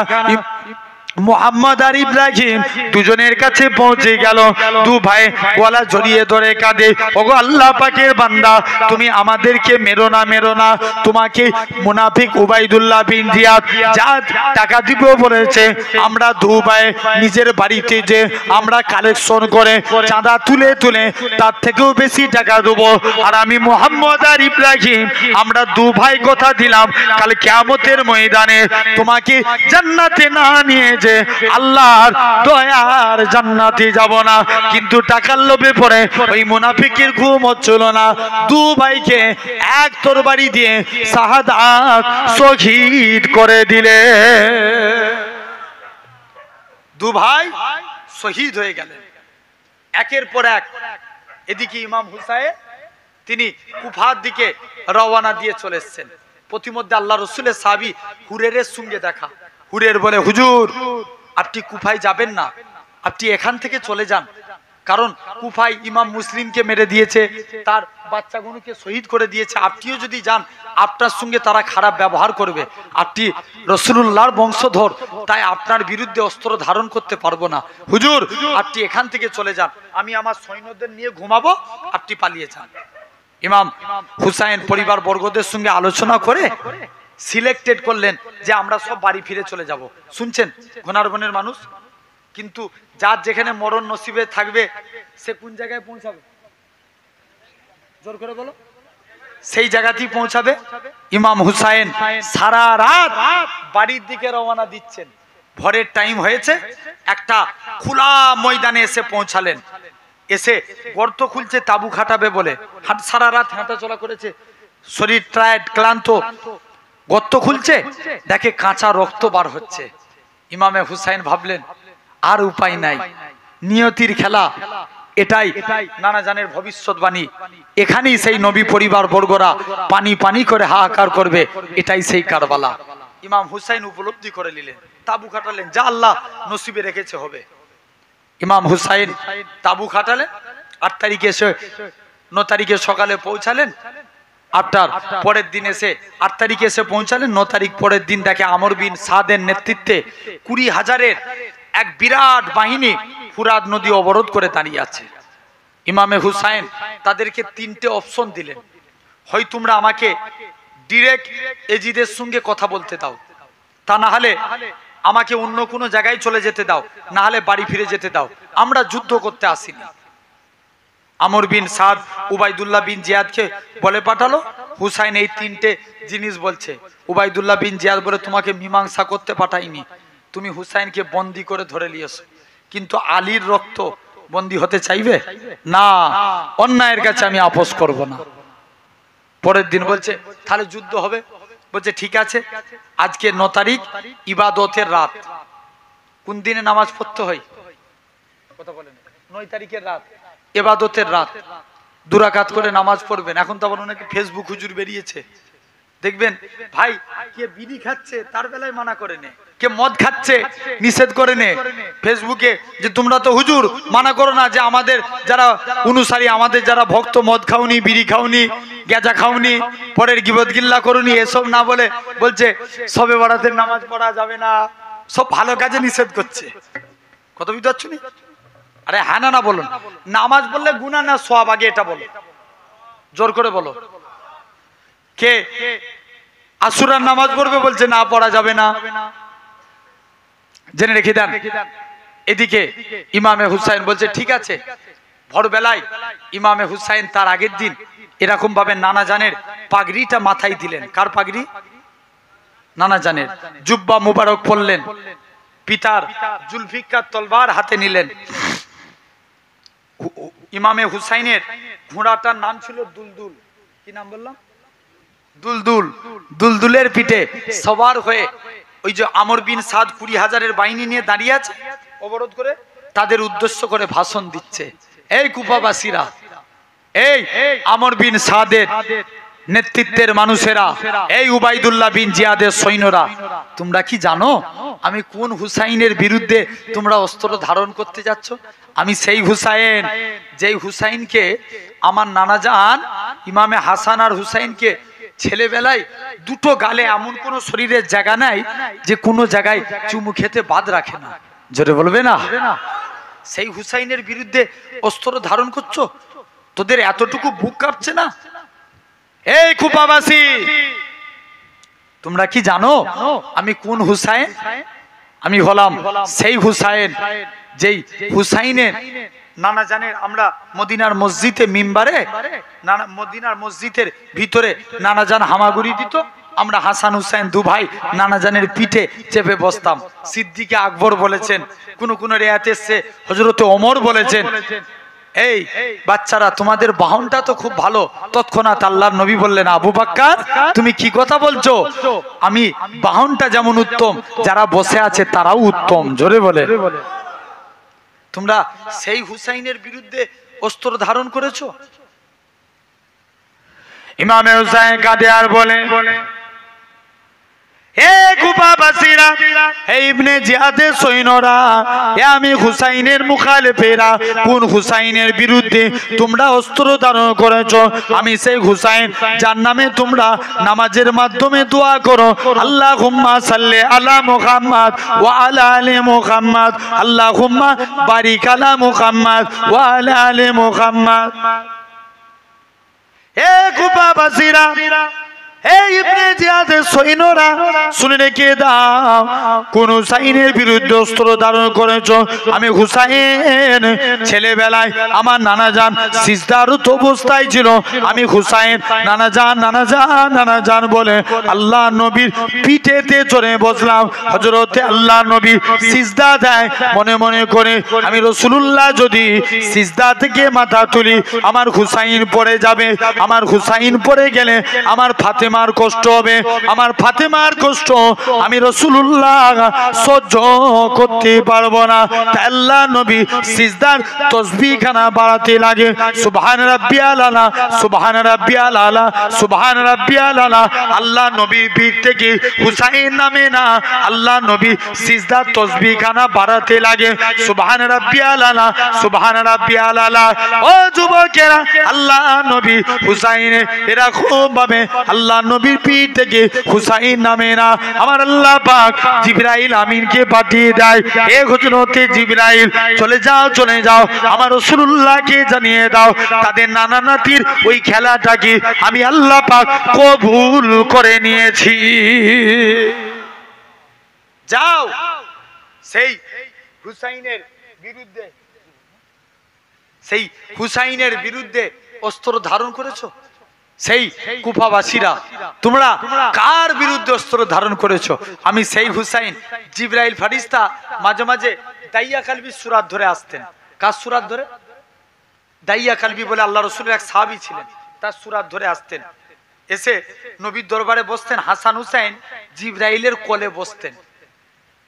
মোহাম্মদ আর ইব্রাহিম দুজনের কাছে পৌঁছে গেল। দু ভাই গলা জড়িয়ে ধরে কাঁদে, ওগো আল্লাহ পাকের বান্দা, তুমি আমাদেরকে মেরো না, মেরো না। তোমাকে মুনাফিক উবাইদুল্লাহ বিন জিয়াদ যা টাকা দিব বলেছে, আমরা দু ভাই নিজের বাড়িতে যে আমরা কালেকশন করে চাঁদা তুলে তুলে তার থেকেও বেশি টাকা দেবো। আর আমি মোহাম্মদ আর ইব্রাহিম আমরা দু ভাই কথা দিলাম, কাল কিয়ামতের ময়দানে তোমাকে জান্নাতে না নিয়ে যে আল্লাহর দয়ার জান্নাতে যাব না। কিন্তু টাকার লোভে পড়ে ওই মুনাফিকের ঘুম হচ্ছিল না। দু ভাইকে এক তরবারি দিয়ে শাহাদাত শহীদ করে দিলে। দু ভাই শহীদ হয়ে গেলেন একের পর এক। এদিকে ইমাম হুসাইন তিনি কুফার দিকে রওনা দিয়ে চলে এসেছেন। প্রতিমধ্যে আল্লাহ রসুলের সাহাবী হুরেরের সঙ্গে দেখা। হুরের বলে, হুজুর আপনি কুফায় যাবেন না, আপনি এখান থেকে চলে যান, কারণ কুফায় ইমাম মুসলিমকে মেরে দিয়েছে, তার বাচ্চাগুলোকে শহীদ করে দিয়েছে। আপনিও যদি যান আপনার সঙ্গে তারা খারাপ ব্যবহার করবে। আপনি রাসূলুল্লাহর বংশধর, তাই আপনার বিরুদ্ধে অস্ত্র ধারণ করতে পারবো না। হুজুর আপনি এখান থেকে চলে যান, আমি আমার সৈন্যদের নিয়ে ঘুমাবো, আপনি পালিয়ে যান। ইমাম হুসাইন পরিবার বর্গদের সঙ্গে আলোচনা করে সিলেক্টেড করলেন যে আমরা সব বাড়ি ফিরে চলে যাব। শুনছেন ঘনারবনের মানুষ, কিন্তু যার যেখানে মরণ নসিবে থাকবে সে কোন জায়গায় পৌঁছাবে? জোর করে বলো। সেই জায়গাতেই পৌঁছাবে। ইমাম হুসাইন সারা রাত বাড়ির দিকে রওনা দিচ্ছেন। ভোরের টাইম হয়েছে, একটা খোলা ময়দানে এসে পৌঁছালেন। এসে গর্ত খুলছে তাবু খাটাবে বলে, সারা রাত হাঁটা চলা করেছে, শরীর টায়ার্ড ক্লান্ত। গর্ত খুলছে, দেখে কাঁচা রক্ত বার হচ্ছে। ইমামে হুসাইন ভাবলেন আর উপায় নাই, নিয়তির খেলা এটাই, নানা জানের ভবিষ্যৎবাণী, এখানেই সেই নবী পরিবার বর্গরা পানি পানি করে হাহাকার করবে, এটাই সেই কারবালা। ইমাম হুসাইন উপলব্ধি করে নিলেন, তাবু খাটালেন, যা আল্লাহ নসিবে রেখেছে হবে। ইমাম হুসাইন তাবু খাটালেন। 8 তারিখে এসে 9 তারিখে সকালে পৌঁছালেন। 8টার পরের দিন এসে 8 তারিখে এসে পৌঁছালেন। 9 তারিখ পরের দিন দেখে আমর বিন সাদের নেতৃত্বে 20,000-এর এক বিরাট বাহিনী ফুরাত নদী অবরোধ করে দাঁড়িয়ে আছে। ইমামে হুসাইন তাদেরকে 3টে অপশন দিলেন, হয় তোমরা আমাকে ডিরেক্ট এজিদের সঙ্গে কথা বলতে দাও, তা না হলে আমাকে অন্য কোনো জায়গায় চলে যেতে দাও, না হলে বাড়ি ফিরে যেতে দাও, আমরা যুদ্ধ করতে আসিনি। আমর বিন সাদ উবাইদুল্লাহ বিন জিয়াদকে বলে পাঠালো, হুসাইন এই 3টে জিনিস বলছে। উবাইদুল্লাহ বিন জিয়াদ বলে, তোমাকে মীমাংসা করতে পাঠাইনি, তুমি হুসাইনকে বন্দি করে ধরে নিয়েছো, কিন্তু আলীর রক্ত বন্দি হতে চাইবে না, অন্যায়ের কাছে আমি আপোষ করব না। পরের দিন বলছে তাহলে যুদ্ধ হবে। বলছে ঠিক আছে, আজকে 9 তারিখ ইবাদতের রাত। কোন দিনে নামাজ পড়তে হয় কথা বলেন? 9 তারিখের রাত, ইবাদতের রাত। 2 রাকাত করে নামাজ পড়বেন। এখন তো আবার অনেকে ফেসবুক হুজুর বেরিয়েছে, দেখবেন ভাই কে বিড়ি খাচ্ছে তার বেলায় মানা করে নে, কে মদ খাচ্ছে নিষেধ করে নে ফেসবুকে, যে তোমরা তো হুজুর মানা করো না যে আমাদের যারা অনুসারী, আমাদের যারা ভক্ত, মদ খাওনি, বিড়ি খাওনি, গেজা খাওনি, পরের গিবত গিল্লা করুনি, এসব না বলে বলছে সবে বরাতের নামাজ পড়া যাবে না, সব ভালো কাজে নিষেধ করছে। কত বুঝতে নি? আরে হ্যাঁ না বলুন, নামাজ বললে গুনাহ না সওয়াব, আগে এটা বলো, জোর করে বলো। কে আসুরার নামাজ পড়বে বলছে না, পড়া যাবে না, জেনে রেখে দেন। এদিকে ইমামে হুসাইন বলছে ঠিক আছে। ভোরবেলায় ইমামে হুসাইন তার আগের দিন এরকম ভাবে নানা জানের পাগড়িটা মাথায় দিলেন। কার পাগড়ি? নানা জানের। জুব্বা মুবারক পরলেন, পিতার জুলফিকার তলবার হাতে নিলেন। ইমামে হুসাইনের ঘোড়াটার নাম ছিল দুলদুল। কি নাম বললাম? দুলদুল। দুলদুলের পিঠে সবার হয়ে ওই যে আমর বিন সাদ 20,000-এর বাহিনী নিয়ে দাঁড়িয়ে আছে অবরোধ করে, তাদের উদ্দেশ্য করে ভাষণ দিচ্ছে। এই কুফাবাসীরা, এই আমর বিন সাদের নেতৃত্বের মানুষেরা, এই উবাইদুল্লাহ বিন জিয়াদের সৈন্যরা, তোমরা কি জানো আমি কোন হুসাইনের বিরুদ্ধে তোমরা অস্ত্র ধারণ করতে যাচ্ছ? আমি সেই হুসাইন, যেই হুসাইনকে আমার নানা জান ইমামে হাসান আর হুসাইনকে ছেলেবেলায় দুটো গালে এমন কোন শরীরের জায়গা নাই যে কোনো জায়গায় চুমু খেতে বাদ রাখে না। জোরে বলবে না? সেই হুসাইনের বিরুদ্ধে অস্ত্র ধারণ করছো? তোদের এতটুকু বুক কাঁপছে না? এই কুপাবাসী, তোমরা কি জানো আমি কোন হুসাইন? আমি হলাম সেই হুসাইন যেই হুসাইনের নানা জানের আমরা মদিনার মসজিদে মিম্বারে, মদিনার মসজিদের ভিতরে নানা জান হামাগুড়ি দিত, আমরা হাসান হুসাইন দু ভাই নানা জানের পিঠে চেপে বসতাম। সিদ্দিকে আকবর বলেছেন, কোন কোন রেয়াতে এসছে হযরতে ওমর বলেছেন, এই বাচ্চারা তোমাদের বাহনটা তো খুব ভালো। তৎক্ষণাৎ আল্লাহর নবী বললেন, আবু বকর তুমি কি কথা বলছো? আমি বাহনটা যেমন উত্তম, যারা বসে আছে তারাও উত্তম। জোরে বলে। তোমরা সেই হুসাইনের বিরুদ্ধে অস্ত্র ধারণ করেছো? ইমামে হুসাইন কাঁদে আর বলে, আমি হুসাইনের মুখালেফেরা, কোন হুসাইনের বিরুদ্ধে তোমরা অস্ত্র ধারণ করেছো? আমি সেই হুসাইন যার নামে তোমরা নামাজের মাধ্যমে দোয়া করো, আল্লাহুম্মা সাল্লি আলা মুহাম্মাদ ওয়া আলা আলি মুহাম্মাদ, আল্লাহুম্মা বারিক আলা মুহাম্মাদ ওয়া আলা আলি মুহাম্মাদ। এ কুফাবাসীরা, এই ইবনে জিয়াদের সৈন্যরা, শুনে রেখে দাও, কোন হুসাইনের বিরুদ্ধে অস্ত্র ধারণ করেছো? আমি হুসাইন ছেলেবেলায় আমার নানা জান সিজদারত অবস্থায় ছিল, আমি হুসাইন নানা জান নানা জান নানা জান বলে আল্লাহ নবীর পিঠেতে চড়ে বসলাম। হযরতে আল্লাহ নবী সিজদা দেয়, মনে মনে করে আমি রাসূলুল্লাহ যদি সিজদা থেকে মাথা তুলি আমার হুসাইন পড়ে যাবে, আমার হুসাইন পড়ে গেলে আমার ফাতেমা কষ্ট হবে, আমার ফাতেমার কষ্ট আমি রাসূলুল্লাহ সহ্য করতে পারবো না। তাই আল্লাহ নবী সিজদার তাসবিহ খানা বাড়াতে লাগে, সুবহান রাব্বিয়াল আলা, সুবহান রাব্বিয়াল আলা, সুবহান রাব্বিয়াল আলা। আল্লাহ নবীর পিঠ থেকে হুসাইন নামে না, আল্লাহ নবী সিজদার তাসবিহ খানা বাড়াতে লাগে, সুবহান রাব্বিয়াল আলা, সুবহান রাব্বিয়াল আলা। ও যুবকেরা, আল্লাহ নবী হুসাইনে এরকম ভাবে আল্লাহ নবীর পিঠ থেকে হুসাইন নামে না, আমার আল্লাহ পাক জিবরাইল আমিনকে পাঠিয়ে দেয়, এ হযরতে জিবরাইল চলে যাও চলে যাও, আমার রাসূলুল্লাহকে জানিয়ে দাও তাদের নানা নাতির ওই খেলাটাকে আমি আল্লাহ পাক কবুল করে নিয়েছি। যাও সেই হুসাইনের বিরুদ্ধে, সেই হুসাইনের বিরুদ্ধে অস্ত্র ধারণ করেছো? সেই কুফাবাসীরা, তোমরা কার বিরুদ্ধে অস্ত্র ধারণ করেছো? আমি সেই হুসাইন। জিবরাইল ফেরেশতা মাঝে মাঝে দাইয়া কালবি সূরাত ধরে আসতেন। কার সূরাত ধরে? দাইয়া কালবি বলে আল্লাহ রাসূলের এক সাহাবী ছিলেন, তার সূরাত ধরে আসতেন, এসে নবীর দরবারে বসতেন। হাসান হুসাইন জিবরাইলের কোলে বসতেন,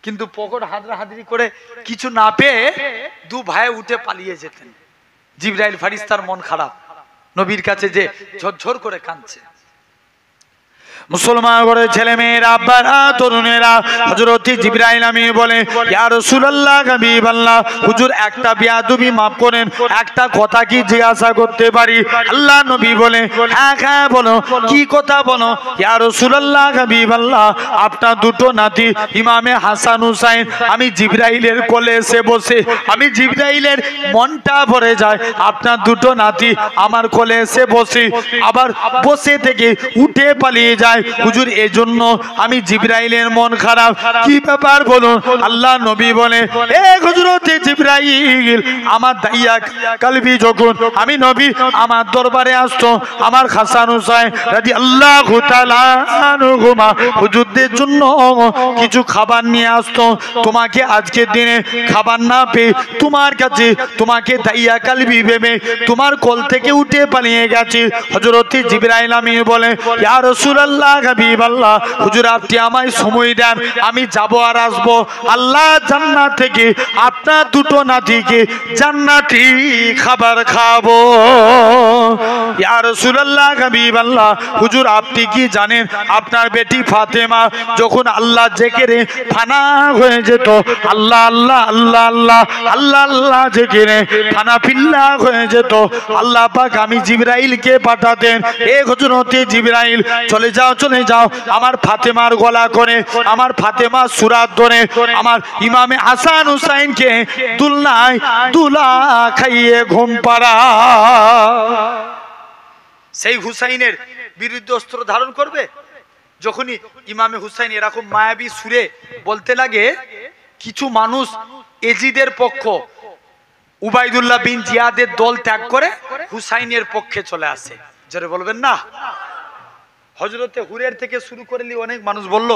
কিন্তু পকড় হাদরাহাদরি করে কিছু না পেয়ে দু ভাই উঠে পালিয়ে যেতেন। জিবরাইল ফেরেশতার মন খারাপ, নবীর কাছে যে ঝরঝর করে কাঁদছে। মুসলমান ঘরে ছেলে মেয়েরা, আব্বারা, তরুণেরা, হযরত জিবরাইল আমিন বলে, ইয়া রাসূলুল্লাহ, হাবিবাল্লাহ, হুজুর একটা বেয়াদবি মাফ করেন, একটা কথা কি জিজ্ঞাসা করতে পারি? আল্লাহ নবী বলে, হ্যাঁ হ্যাঁ বলো, কি কথা বলো? ইয়া রাসূলুল্লাহ, হাবিবাল্লাহ, আপনার দুটো নাতি ইমামে হাসান হুসাইন, আমি জিবরাইলের কোলে এসে বসে আমি জিবরাইলের মনটা ভরে যায়, আপনার দুটো নাতি আমার কোলে এসে বসে আবার বসে থেকে উঠে পালিয়ে যায়। হুজুর এজন্য আমি জিবরাইলের মন খারাপ, কি ব্যাপার বলুন? আল্লাহ নবী বলে, এ হযরতে জিবরাইল, আমার দাইয়া কালবি যখন আমি নবী আমার দরবারে আসতো, আমার হাসান হুসাইন রাদিয়াল্লাহু তাআলা আনহুমা হুজুরদের জন্য কিছু খাবার নিয়ে আসতো, তোমাকে আজকের দিনে খাবার না পেয়ে তোমার কাছে তোমাকে দাইয়া কালবি ভেবে তোমার কোল থেকে উঠে পালিয়ে গেছে। হযরতে জিবরাইল আমিন বলে, ইয়া রাসূলুল্লাহ, রাসূলুল্লাহ হাবিবাল্লাহ হুজুর আপনি আমায় সময় দেন, আমি যাব আর আসবো। আল্লাহ জান্নাত থেকে আপনার দুটো নাতিকে জান্নাতি খাবার খাবো। ইয়া রাসূলুল্লাহ হাবিবাল্লাহ হুজুর আপনি কি জানেন আপনার বেটি ফাতেমা যখন আল্লাহ জিকিরে ফানা হয়ে যেত, আল্লাহ আল্লাহ আল্লাহ আল্লাহ আল্লাহ আল্লাহ জিকিরে ফানা ফিল্লা হয়ে যেত, আল্লাহ পাক আমি জিবরাইলকে পাঠাতেন, এ হযরতে জিবরাইল চলে যাও চলে যাও আমার ফাতেমার গলা করে, আমার ফাতেমার সুরাত ধরে আমার ইমামে হাসান হুসাইনকে দুলনায় দুলা খাইয়ে ঘুম পাড়া। সেই হুসাইনের বিরুদ্ধে অস্ত্র ধারণ করবে। যখনই ইমামে হুসাইন এরকম মায়াবী সুরে বলতে লাগে, কিছু মানুষ এজিদের পক্ষ উবাইদুল্লাহ বিন জিয়াদের দল ত্যাগ করে হুসাইনের পক্ষে চলে আসে। জোরে বলবেন না। হযরতে হুরের থেকে শুরু করলি অনেক মানুষ বলল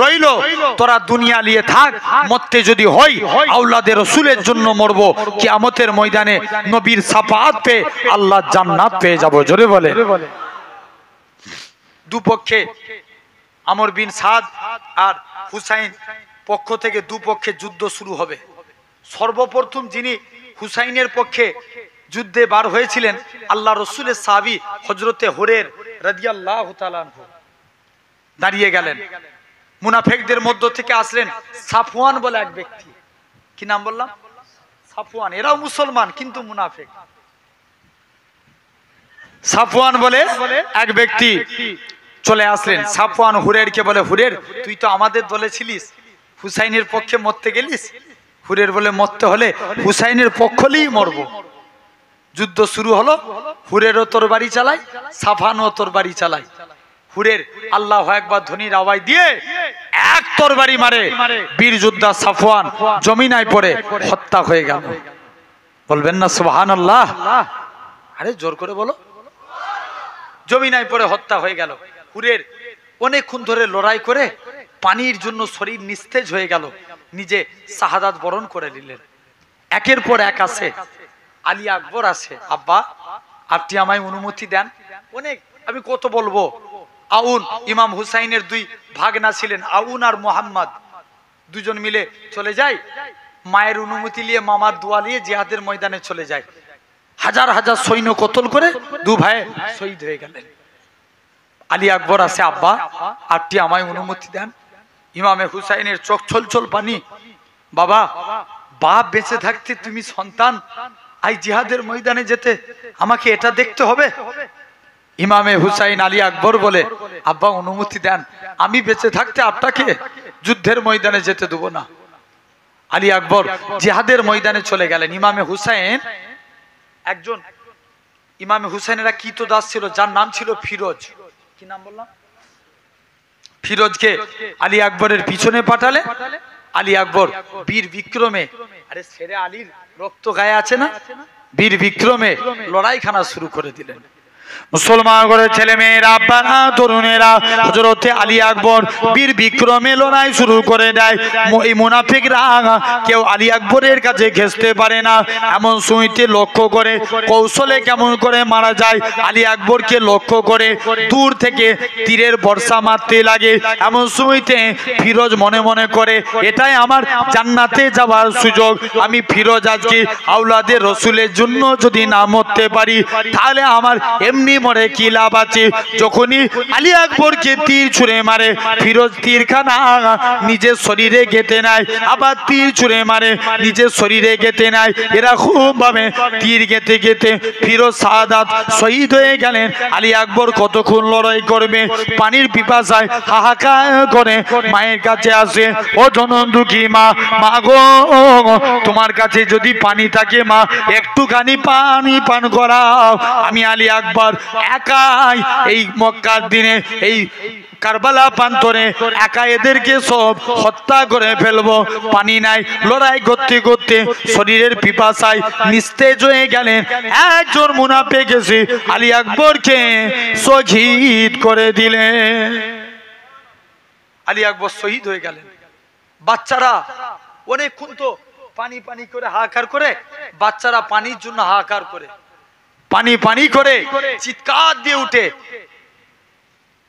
রইলো তোরা দুনিয়া নিয়ে থাক, মরতে যদি হয় আওলাদের রাসূলের জন্য মরবো, কিয়ামতের ময়দানে নবীর শাফাআত পেয়ে আল্লাহ জান্নাত পেয়ে যাব। জোরে বলে। দুপক্ষে আমর বিন সাদ আর হুসাইন পক্ষ থেকে দুপক্ষে যুদ্ধ শুরু হবে। সর্বপ্রথম যিনি হুসাইনের পক্ষে যুদ্ধে বার হয়েছিলেন আল্লাহ রাসূলের সাহাবী হযরতে হুরের রাদিয়াল্লাহু তাআলা আনহু দাঁড়িয়ে গেলেন। মুনাফিকদের মধ্য থেকে আসলেন সাফওয়ান বলে এক ব্যক্তি। কি নাম বললাম? সাফওয়ান। এরাও মুসলমান কিন্তু মুনাফিক। সাফওয়ান বলে এক ব্যক্তি চলে আসলেন। সাফওয়ান হুরেরকে বলে, হুরের তুই তো আমাদের দলে ছিলিস, হুসাইনের পক্ষে মরতে গেলিস। হুরের বলে মরতে হলে হুসাইনের পক্ষলেই মরবো। যুদ্ধ শুরু হলো। হুরেরও তরবারি চালায়, সাফওয়ানও তরবারি চালায়। হুরের আল্লাহু আকবার ধ্বনির আওয়াজ দিয়ে এক তরবারি মারে, বীর যোদ্ধা সাফওয়ান জমিনায় পড়ে হত্যা হয়ে গেল। বলবেন না সুবহানাল্লাহ? আরে জোর করে বলো। জমিনায় পড়ে হত্যা হয়ে গেল। হুরের অনেকক্ষণ ধরে লড়াই করে পানির জন্য শরীর নিস্তেজ হয়ে গেল, নিজে শাহাদাত বরণ করে নিলেন। একের পর এক আসে। আলী আকবর আসে, আব্বা আপনি আমায় অনুমতি দেন। অনেক আমি কত বলবো। আউন ইমাম হুসাইনের দুই ভাগনা ছিলেন, আউন আর মোহাম্মদ, দুজন মিলে চলে যায়। মায়ের অনুমতি নিয়ে মামার দোয়া নিয়ে জিহাদের ময়দানে চলে যায়। হাজার হাজার সৈন্য কতল করে দু ভাই শহীদ হয়ে গেলেন। আলী আকবর আসে, আব্বা আপনি আমায় অনুমতি দেন। ইমামে হুসাইনের চোখ ছলছল পানি। বাবা বাপ বেঁচে থাকতে তুমি সন্তান আই জিহাদের ময়দানে যেতে, আমাকে এটা দেখতে হবে? ইমামে হুসাইন আলী আকবর বলে, আব্বা অনুমতি দেন, আমি বেঁচে থাকতে আপনাকে যুদ্ধের ময়দানে যেতে দেব না। আলী আকবর জিহাদের ময়দানে চলে গেলেন। ইমামে হুসাইন একজন, ইমামে হুসাইনেরা কৃতদাস ছিল যার নাম ছিল ফিরোজ। কি নাম বললাম? ফিরোজকে আলী আকবরের পিছনে পাঠালে। আলী আকবর বীর বিক্রমে, আরে ছেড়ে আলীর রক্ত গায়ে আছে না, বীর বিক্রমে লড়াইখানা শুরু করে দিলেন। মুসলমান করে ছেলে মেয়েরা, আব্বারা, তরুণেরা হযরতে আলী আকবর বীর বিক্রমে লড়াই শুরু করে দেয়। এই মুনাফিকরা কেউ আলী আকবরের কাছে ঘেঁষতে পারে না। এমন সময়তে লক্ষ্য করে কৌশলে কেমন করে মারা যায় আলী আকবরকে লক্ষ্য করে দূর থেকে তীরের বর্ষা মারতে লাগে। এমন সময়তে ফিরোজ মনে মনে করে, এটাই আমার জান্নাতে যাওয়ার সুযোগ। আমি ফিরোজ আজকে আওলাদের রাসূলের জন্য যদি না মরতে পারি তাহলে আমার এমনি মরে কি লাভ আছে। যখনই আলী আকবরকে তীর ছুঁড়ে মারে, ফিরোজ তীরখানা নিজের শরীরে গেঁথে নেয়, আবার তীর ছুঁড়ে মারে নিজের শরীরে গেঁথে নেয়। এরকম ভাবে তীর গেঁথে গেঁথে ফিরোজ শাহাদাত শহীদ হয়ে গেলেন। আলী আকবর কতক্ষণ লড়াই করবে, পানির পিপাসায় হাহাকার করে মায়ের কাছে আসে, ও ধনন্দুখী মা, মা গো তোমার কাছে যদি পানি থাকে মা একটুখানি পানি পান করাও। আমি আলী আকবর একাই এই মক্কার দিনে এই কারবালা প্রান্তরে একা এদেরকে সব হত্যা করে ফেলবো। পানি নাই, লড়াই করতে করতে শরীরের পিপাসায় নিস্তেজ হয়ে গেলেন। একজন মুনাফিক এসে আলী আকবরকে শহীদ করে দিলেন। আলী আকবর শহীদ হয়ে গেলেন। বাচ্চারা অনেকক্ষণ তো পানি পানি করে হাহাকার করে, বাচ্চারা পানির জন্য হাহাকার করে, পানি পানি করে চিৎকার দিয়ে উঠে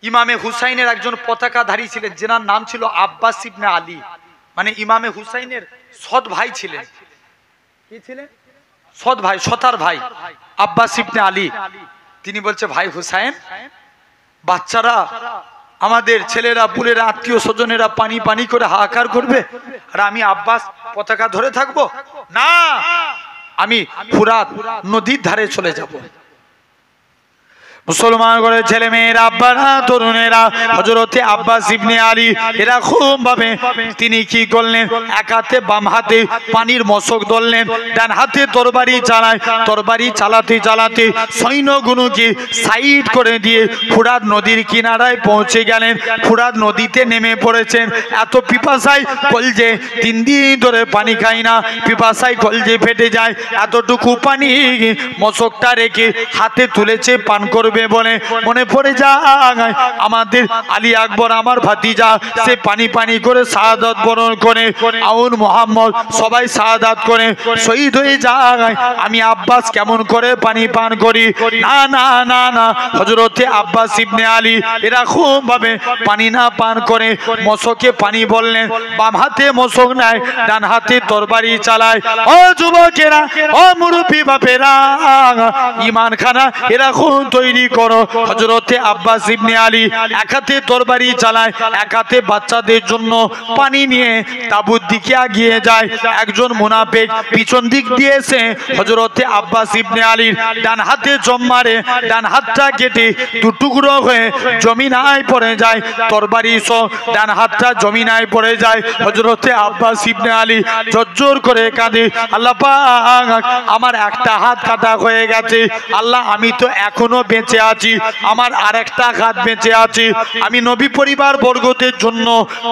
ইমামে হুসাইনের একজন পতাকাধারী ছিলেন, যেনার নাম ছিল আব্বাস ইবনে আলী, মানে ইমামে হুসাইনের সৎ ভাই ছিলেন। কি ছিলেন? সৎ ভাই, সতার ভাই আব্বাস ইবনে আলী। তিনি বলছে, ভাই হুসাইন, বাচ্চারা, আমাদের ছেলেরা, পুলেরা, আত্মীয় স্বজনেরা পানি পানি করে হাহাকার করবে, আর আমি আব্বাস পতাকা ধরে থাকবো না, আমি ফুরাত নদীর ধারে চলে যাব। মুসলমান করে ছেলে মেয়েরা, আব্বারা, তরুণেরা, হযরতে আব্বাস ইবনে আলী এরা খুব ভাবে তিনি কি করলেন, এক হাতে বাম হাতে পানির মশক ধরলেন, ডান হাতে তরবারি চালায়, তরবারি চালাতে চালাতে সৈন্যগুলোকে সাইড করে দিয়ে ফুরাত নদীর কিনারায় পৌঁছে গেলেন। ফুরাত নদীতে নেমে পড়েছেন। এত পিপাসায় কলজে, 3 দিন ধরে পানি খাই না, পিপাসায় কলজে ফেটে যায়, এতটুকু পানি মশকটা রেখে হাতে তুলেছে পান করবে বলে মনে পড়ে যায় আমাদের আলী আকবর, আমার ভাতিজা, সে পানি পানি করে শাহাদাত বরণ করে, আউন মোহাম্মদ সবাই শাহাদাত করে শহীদ হয়ে যায়, আমি আব্বাস কেমন করে পানি পান করি? না না না না, হযরতে আব্বাস ইবনে আলী এরা খুব ভাবে পানি না পান করে মশকে পানি বললেন, বাম হাতে মশক নেয়, ডান হাতে তরবারি চালায়। ও যুবকেরা, ও মুরব্বী বাপেরা, ঈমান খানা এরকম তৈরি করো। হযরতে আব্বাস ইবনে আলী এক হাতে তরবারি চালায়, এক হাতে বাচ্চাদের জন্য পানি নিয়ে তাঁবুর দিকে এগিয়ে যায়। একজন মুনাফিক পিছন দিক দিয়ে এসে হযরতে আব্বাস ইবনে আলীর ডান হাতে জম মারে, ডান হাতটা কেটে 2 টুকরো হয়ে জমিনায় পড়ে যায়, তরবারি সহ ডান হাতটা জমিনায় পড়ে যায়। হযরতে আব্বাস ইবনে আলী জোর করে কাঁদে, আল্লাহ পাক, আমার একটা হাত কাটা হয়ে গেছে, আল্লাহ আমি তো এখনো বেঁচে আছি, আমার আরেকটা হাত বেঁচে আছে, আমি নবী পরিবার বর্গদের জন্য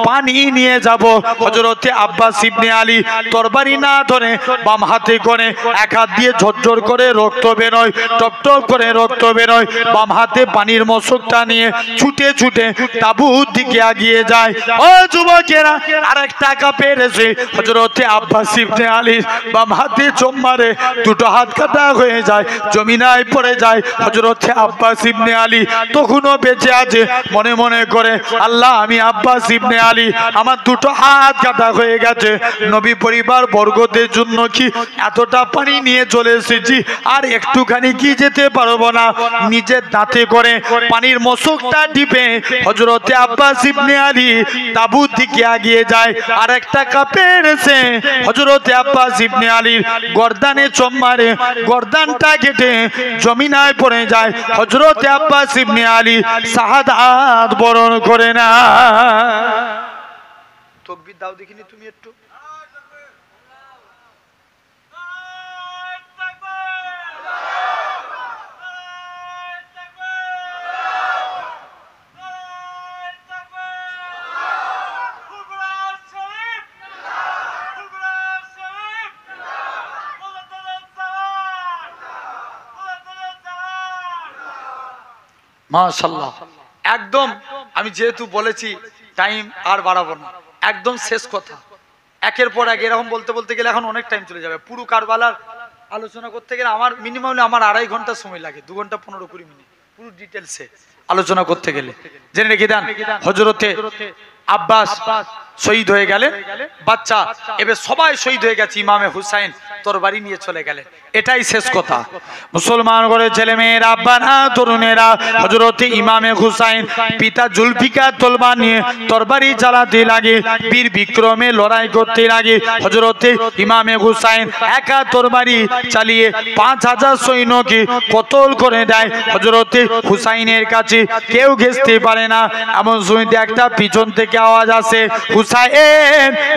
পানি নিয়ে যাব। হযরতে আব্বাস ইবনে আলী তরবারি না ধরে বাম হাতে করে এক হাত দিয়ে ঝরঝর করে রক্ত বেরোয়, টপ টপ করে রক্ত বেরোয়, বাম হাতে পানির মশকটা নিয়ে ছুটে ছুটে তাঁবুর দিকে এগিয়ে যায়। ও যুবকেরা, আরেকটা কাপের এসে হযরতে আব্বাস ইবনে আলী বাম হাতে চোম মারে, 2টো হাত কাটা হয়ে যায়, জমিনায় পড়ে যায়। হযরতে আব্বাস ইবনে আলী তখনও বেঁচে আছে, মনে মনে করে, আল্লাহ আমি আব্বাস ইবনে আলী, আমার 2টো হাত কাটা হয়ে গেছে, নবী পরিবার বর্গদের জন্য কি এতটা পানি নিয়ে চলে এসেছি, আর একটুখানি কি যেতে পারবো না। নিজের দাঁতে করে পানির মশকটা টিপে হযরতে আব্বাস ইবনে আলী তাঁবুর দিকে এগিয়ে যায়। আর একটা কাপের এসে হযরতে আব্বাস ইবনে আলীর গর্দানে চোম মারে, গর্দানটা কেটে জমিনায় পড়ে যায়। হযরতে আব্বাস ইবনে আলী শাহাদাত বরণ করে না। তাকবীর দাও দেখিনি তুমি একটু। মাশাআল্লাহ, একদম আমি যেহেতু বলেছি টাইম আর বাড়াবো না, একদম শেষ কথা, একের পর এক এরকম বলতে বলতে গেলে এখন অনেক টাইম চলে যাবে। পুরো কারবালার আলোচনা করতে গেলে আমার মিনিমাম আমার 2.5 ঘন্টা সময় লাগে, 2 ঘন্টা 15-20 মিনিট পুরো ডিটেলসে আলোচনা করতে গেলে। জেনে রেখে দেন, হযরতে আব্বাস শহীদ হয়ে গেলেন, বাচ্চা এবার সবাই শহীদ হয়ে গেছে, ইমামে হুসাইন তরবারি নিয়ে চলে গেলেন, এটাই শেষ কথা। মুসলমান করে ছেলে মেয়েরা, আব্বারা, তরুণেরা, হযরতে ইমামে হুসাইন পিতা জুলফিকার তরবারি নিয়ে তরবারি চালাতে লাগে, বীর বিক্রমে লড়াই করতে লাগে। হযরতে ইমামে হুসাইন একা তরবারি চালিয়ে 5000 সৈন্যকে কতল করে দেয়। হযরতে হুসাইনের কাছে কেউ ঘেঁষতে পারে না, এমন শুনতে একটা পিছন থেকে আওয়াজ আসে, হুসাইন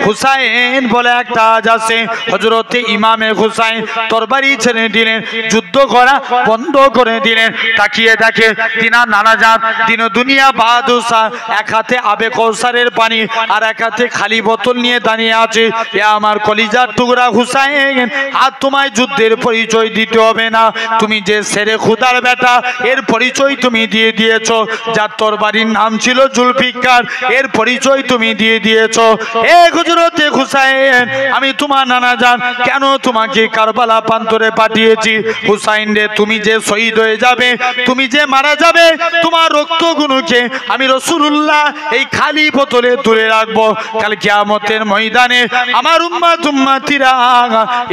হুসাইন বলে একটা আওয়াজ আসে। হযরতে ইমামে হুসাইন তরবারি ছেড়ে দিলেন, যুদ্ধ করা বন্ধ করে দিলেন। তাকিয়ে দেখে তিনার নানাজান দিন দুনিয়া বাহাদুর শাহ এক হাতে আবে কৌসারের পানি আর এক হাতে খালি বোতল নিয়ে দাঁড়িয়ে আছে। এ আমার কলিজার টুকরা হুসাইন, আর তোমায় যুদ্ধের পরিচয় দিতে হবে না, তুমি যে শেরে খুদার বেটা এর পরিচয় তুমি দিয়ে দিয়েছো, যার তরবারির নাম ছিল জুলফিকার এর পরিচয় তুমি দিয়ে দিয়েছো। এ হযরতে হুসাইন, আমি তোমার নানাজান কেন তোমাকে কারবালা প্রান্তরে পাঠিয়েছি? হুসাইন রে, তুমি যে শহীদ হয়ে যাবে, তুমি যে মারা যাবে, তোমার রক্তগুলোকে আমি রাসূলুল্লাহ এই খালি বোতলে তুলে রাখবো। কাল কিয়ামতের ময়দানে আমার উম্মত উম্মতিরা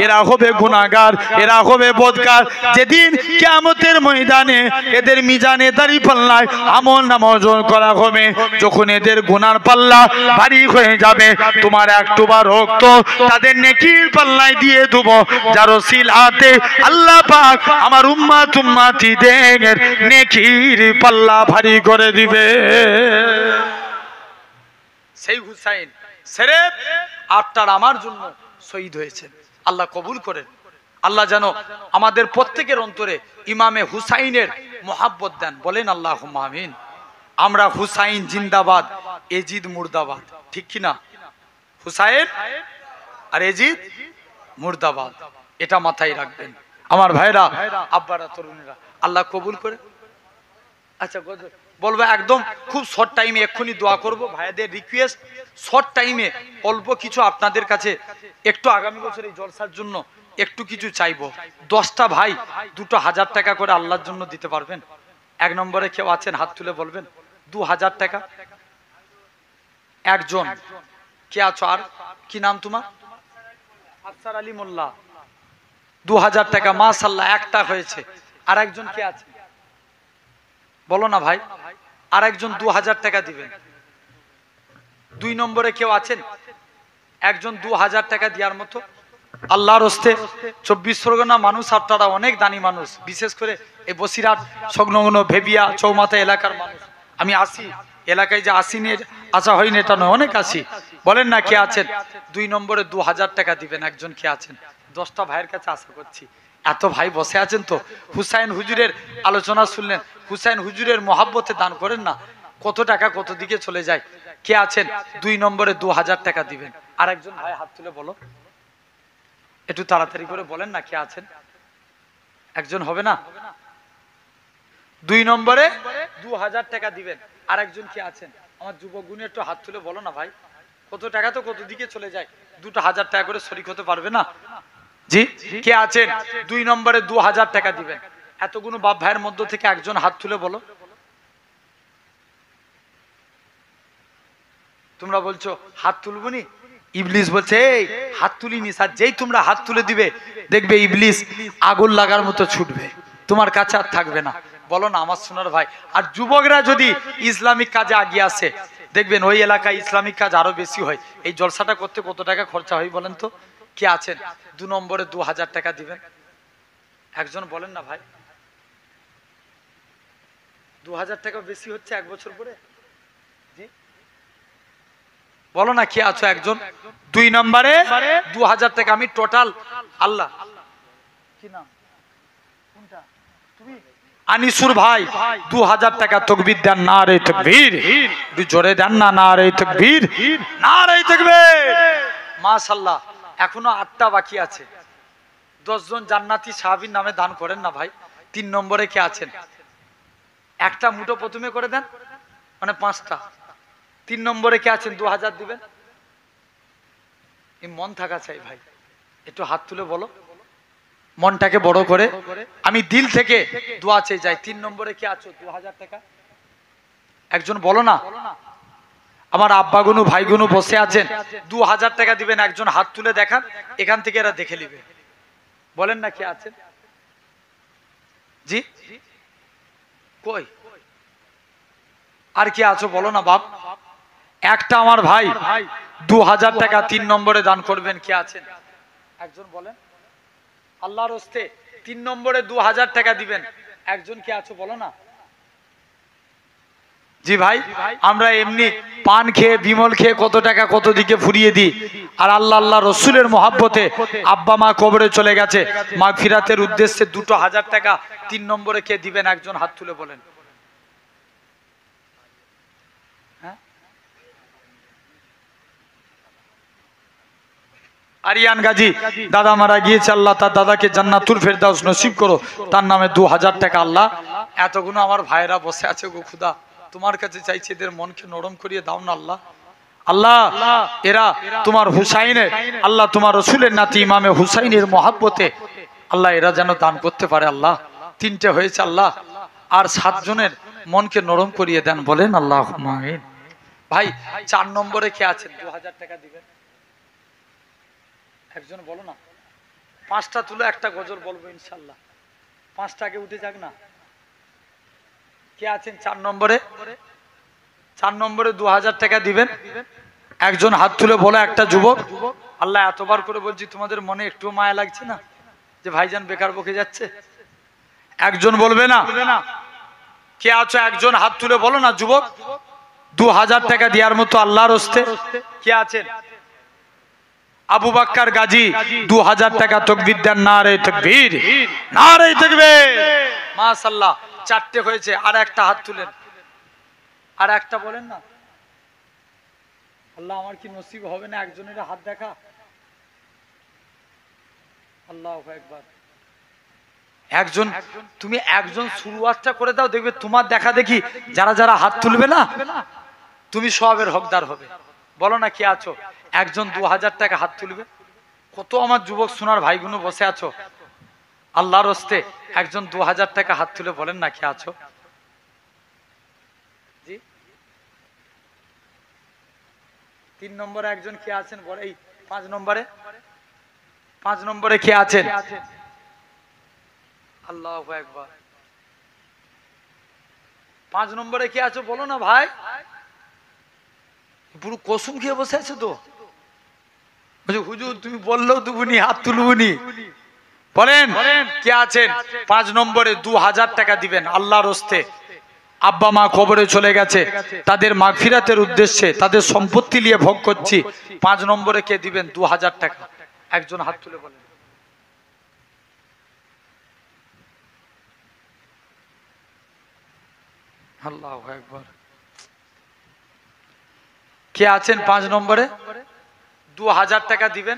এরা হবে গুনাহগার, এরা হবে বদকার। যেদিন কিয়ামতের ময়দানে এদের মিজানে দাঁড়ি পাল্লায় আমল নামা ওজন করা হবে, যখন এদের গুনার পাল্লা ভারী হয়ে যাবে, তোমার একটু বার রক্ত তাদের নেকির পাল্লায় দিয়ে দেবো, যার ওসিলাতে আল্লাহ পাক আমার উম্মত উম্মতিদের নেকির পাল্লা ভারী করে দিবে। সেই হুসাইন সেরেফ আপনার আমার জন্য শহীদ হয়েছেন। আল্লাহ কবুল করেন। আল্লাহ যেন আমাদের প্রত্যেকের অন্তরে ইমামে হুসাইনের মোহাব্বত দেন। বলেন আল্লাহুম্মা আমিন। আমরা হুসাইন জিন্দাবাদ, এজিদ মুর্দাবাদ, ঠিক কিনা? হুসাইন আর এজিদ মুর্দাবাদ, এটা মাথায় রাখবেন আমার ভাইরা, আব্বারা, তরুণীরা। আল্লাহ কবুল করে। আচ্ছা বলবো একদম খুব শর্ট টাইমে এক্ষুনি দোয়া করব। ভাইদের রিকোয়েস্ট, শর্ট টাইমে অল্প কিছু আপনাদের কাছে একটু আগামী বছর এই জলসার জন্য একটু কিছু চাইবো। 10টা ভাই 2000 টাকা করে আল্লাহর জন্য দিতে পারবেন? এক নম্বরে কেউ আছেন হাত তুলে বলবেন? 2000 টাকা একজন। কে আছো? আর কি নাম তোমার? আফসার আলী মোল্লা। 2000 টাকা মাশাআল্লাহ, একটা হয়েছে। আর একজন কে আছে বলো না ভাই? আর একজন 2000 টাকা দিবেন। 2 নম্বরে কেউ আছেন? একজন 2000 টাকা দেওয়ার মতো। আল্লাহর হস্তে 24 পরগনা মানুষ, আপনারা অনেক দানি মানুষ, বিশেষ করে এই বসিরহাট সংলগ্ন ভেবিয়া চৌমাথা এলাকার মানুষ। আমি আসি এলাকায়, যে আসিনি আসা হয়নি এটা নয়, অনেক আসি। বলেন না কে আছেন? 2 নম্বরে 2000 টাকা দিবেন একজন। কে আছেন? 10টা ভাইয়ের কাছে আশা করছি। এত ভাই বসে আছেন তো হুসাইন হুজুরের আলোচনা শুনলেন, হুসাইন হুজুরের মহাব্বতে দান করেন না, কত টাকা কত দিকে চলে যায়। কে আছেন 2 নম্বরে 2000 টাকা দিবেন? আর একজন ভাই হাত তুলে বলো, একটু তাড়াতাড়ি করে বলেন না কে আছেন? একজন হবে না? 2 নম্বরে 2000 টাকা দিবেন। আর একজন কে আছেন? আমার যুবক গুণে একটু হাত তুলে বলো না ভাই, কত টাকা তো কত দিকে চলে যায়, 2000 টাকা করে শরীক হতে পারবে না? জি, কে আছেন 2 নম্বরে 2000 টাকা দিবেন? এতগুলো বাপ ভাইয়ের মধ্য থেকে একজন হাত তুলে বলো। তোমরা বলছো হাত তুলবনি, ইবলিস বলছে এই হাত তুলিনি স্যার। যেই তোমরা হাত তুলে দিবে দেখবে ইবলিস আগুন লাগার মতো ছুটবে, তোমার কাছে আর থাকবে না। বলো না আমার সোনার ভাই। আর যুবকরা যদি ইসলামিক কাজে আগিয়ে আসে, দেখবেন ওই এলাকায় ইসলামিক কাজ আরো বেশি হয়। এই জলসাটা করতে কত টাকা খরচা হয় বলেন তো? কে আছেন 2 নম্বরে 2000 টাকা দিবেন? একজন বলেন না ভাই। 2000 টাকা বেশি হচ্ছে এক বছর পরে। জি বলো না কে আছো একজন? 2 নম্বরে 2000 টাকা। আমি টোটাল আল্লাহ কি নাম কোনটা? তুমি আনিসুর ভাই 2000 টাকা তাকবীর দেন। নারে তাকবীর, একটু জোরে দেন না। নারে তাকবীর, নারে তাকবীর। মাশাআল্লাহ। এখনো 8টা বাকি আছে। 10 জন জান্নাতি সাহাবীর নামে দান করেন না ভাই। 3 নম্বরে কে আছেন? একটা মুঠো প্রথমে করে দেন, মানে 5টা। 3 নম্বরে কে আছেন 2000 দিবেন? এই মন থাকা চাই ভাই, একটু হাত তুলে বলো। মনটাকে বড় করে আমি দিল থেকে দোয়া চেয়ে যাই। 3 নম্বরে কে আছো 2000 টাকা? একজন বলো না। আমার আব্বাগুনু ভাইগুনু বসে আছেন, 2000 টাকা দিবেন। একজন হাত তুলে দেখান, এখান থেকে এরা দেখে নিবে। বলেন না কে আছেন? জি কই আর কি আছো বলো না বাপ। একটা আমার ভাই 2000 টাকা 3 নম্বরে দান করবেন। কে আছেন একজন বলেন? আল্লাহর হস্তে 3 নম্বরে 2000 টাকা দিবেন। একজন কে আছো বলো না। জি ভাই, আমরা এমনি পান খেয়ে বিমল খেয়ে কত টাকা কত দিকে ফুরিয়ে দিই। আর আল্লাহ আল্লাহ রসুলের মহাব্বতে আব্বা মা কবরে চলে গেছে, মাগফিরাতের উদ্দেশ্যে 2000 টাকা 3 নম্বরে কে দিবেন? একজন হাত তুলে বলেন। আরিয়ান গাজী দাদা মারা গিয়েছে, আল্লাহ তার দাদাকে জান্নাতুল ফেরদাউস নসিব করো, তার নামে 2000 টাকা। আল্লাহ এতগুলো আমার ভাইরা বসে আছে গো খুদা, তোমার কাছে চাইছি এদের মনকে নরম করিয়ে দাও না আল্লাহ। আল্লাহ এরা তোমার হুসাইনের, আল্লাহ তোমার রসুলের নাতি ইমামে হুসাইনের মহাব্বতে আল্লাহ এরা যেন দান করতে পারে আল্লাহ। 3টে হয়েছে আল্লাহ, আর 7 জনের মনকে নরম করিয়ে দেন, বলেন আল্লাহুম্মা আমিন। ভাই 4 নম্বরে কে আছেন? 2000 টাকা দিবেন। একজন বলো না, 5টা তুলে একটা গজল বলবো ইনশাআল্লাহ। 5টা আগে উঠে যাক না। কে আছেন 4 নম্বরে? 4 নম্বরে 2000 টাকা দিবেন। একজন হাত তুলে বলো, একটা যুবক। আল্লাহ এতবার করে বলছি, তোমাদের মনে একটু মায়া লাগছে না যে ভাইজান বেকার বকে যাচ্ছে? একজন বলবে না? কে আছো একজন হাত তুলে বলো না যুবক, 2000 টাকা দেওয়ার মতো আল্লাহর হস্তে কে আছেন? আবু বাক্কার গাজী 2000 টাকা তাকবীর দেন, নারে তাকবীর, নারে তাকবীর, মাশাআল্লাহ। 4টে হয়েছে, আর একটা হাত তুলেন, আর একটা বলেন না। আল্লাহ আমার কি নসিব হবে না একজনের হাত দেখা? আল্লাহু আকবার। একজন, তুমি একজন শুরুয়াতটা করে দাও, দেখবে তোমার দেখা দেখি যারা যারা হাত তুলবে না, তুমি সওয়াবের হকদার হবে। বলো না কে আছো একজন 2000 টাকা হাত তুলবে? কত আমার যুবক সোনার ভাইগুলো বসে আছো, আল্লাহর হস্তে একজন 2000 টাকা হাত তুলে বলেন না কে আছো? জি 3 নম্বরে একজন কে আছেন বলে? এই 5 নম্বরে, 5 নম্বরে কে আছেন? আল্লাহু আকবার। 5 নম্বরে কে আছো বলো না ভাই? পুরো কসম খেয়ে বসে আছো তো। হুজুর তুমি বললেও তুবুনি, হাত তুলবুনি। বলেন কে আছেন 5 নম্বরে 2000 টাকা দিবেন আল্লাহর হস্তে? আব্বা মা কবরে চলে গেছে, তাদের মাগফিরাতের উদ্দেশ্যে তাদের সম্পত্তি নিয়ে ভোগ করছি। 5 নম্বরে কে দিবেন 2000 টাকা? একজন হাত তুলে বলেন। আল্লাহু আকবার। কে আছেন 5 নম্বরে 2000 টাকা দিবেন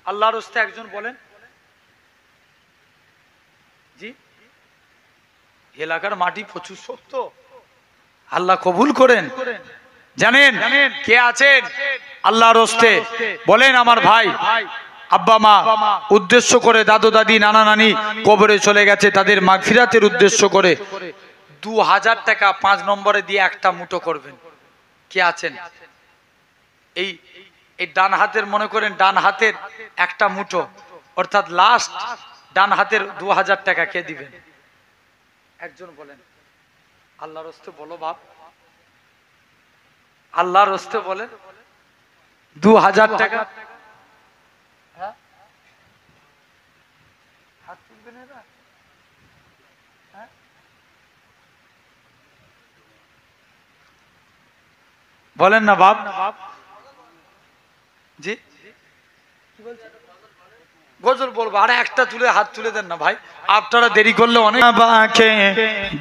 আল্লাহর হস্তে? একজন বলেন। জি এলাকার মাটি প্রচুর শক্ত, আল্লাহ কবুল করেন। জানেন কে আছেন আল্লাহর হস্তে? বলেন আমার ভাই। আব্বা মা উদ্দেশ্য করে, দাদু দাদি নানা নানি কবরে চলে গেছে, তাদের মাগফিরাতের উদ্দেশ্য করে 2000 টাকা 5 নম্বরে দিয়ে একটা মুঠো করবেন। কে আছেন? এই এই ডান হাতের, মনে করেন ডান হাতের একটা মুঠো, অর্থাৎ লাস্ট ডান হাতের 2000 টাকা কে দিবেন? একজন বলেন। আল্লাহর হস্তে বলো বাপ, আল্লাহর হস্তে বলেন 2000 টাকা। হ্যাঁ হাত তুলবেন এরা? হ্যাঁ বলেন না বাপ। জি কি বলছেন? গজল বলবো, আরে একটা তুলে হাত তুলে দেন না ভাই, আপনারা দেরি করলে অনেক। বাকে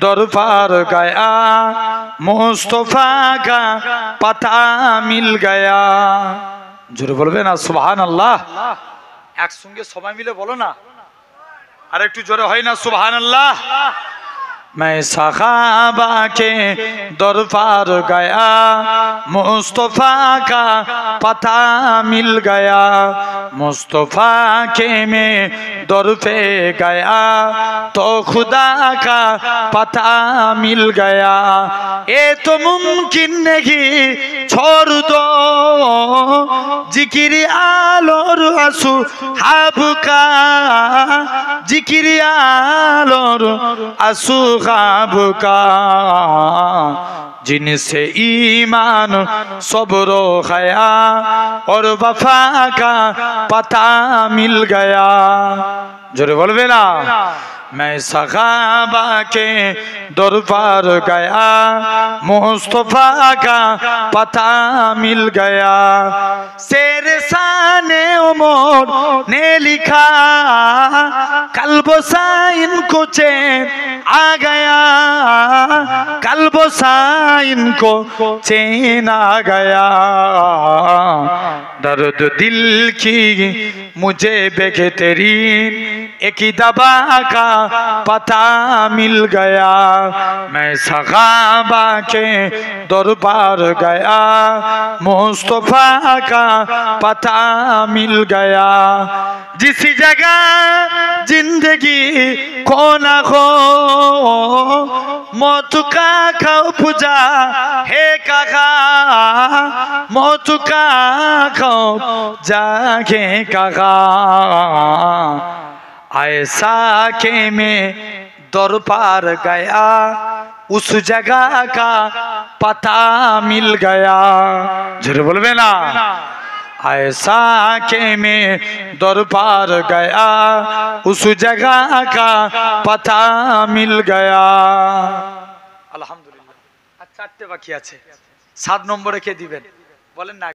দরবার গায়া মুস্তফা কা পাতা মিল গায়া, জোরে বলবে না সুবহানাল্লাহ। একসঙ্গে সবাই মিলে বলো না, আর একটু জোরে হয় না সুবহানাল্লাহ। मैं सहाबा के दरबार गया, मुस्तफ़ा का पता मिल गया, मुस्तफ़ा के मैं दर पे गया तो खुदा का पता मिल गया। ये तो मुमकिन नहीं, छोड़ दो जिक्र आलोर असहाब का, जिक्र आलोर असहाब का, जिनसे ईमान सब्र हया और वफा का पता मिल गया। जोरे बोलबे ना। मैं सहाबा के दरबार गया, मुस्तफा का पता मिल गया। शेर शाने उमर ने लिखा, कल्ब सा इनको चैन आ गया, कल्ब हुसैन को चेना गया, दर्द दिल की मुझे बेहतरीन एक ही दवा का पता मिल गया। मैं सहाबा के दरबार गया, मुस्तफा का पता मिल गया। जिस जगह जिंदगी को न हो, मौत का खौफ जा है कहा, मौत का खौफ जागे कहा। ऐसा के मैं दरबार गया, उस जगह का पता मिल गया। जरूर बोलबे ना। ऐसा के मैं दरबार गया, उस जगह का पता मिल गया। আলহামদুলিল্লাহ। আর 4টে বাকি আছে। 7 নম্বরে কে দিবেন বলেন না।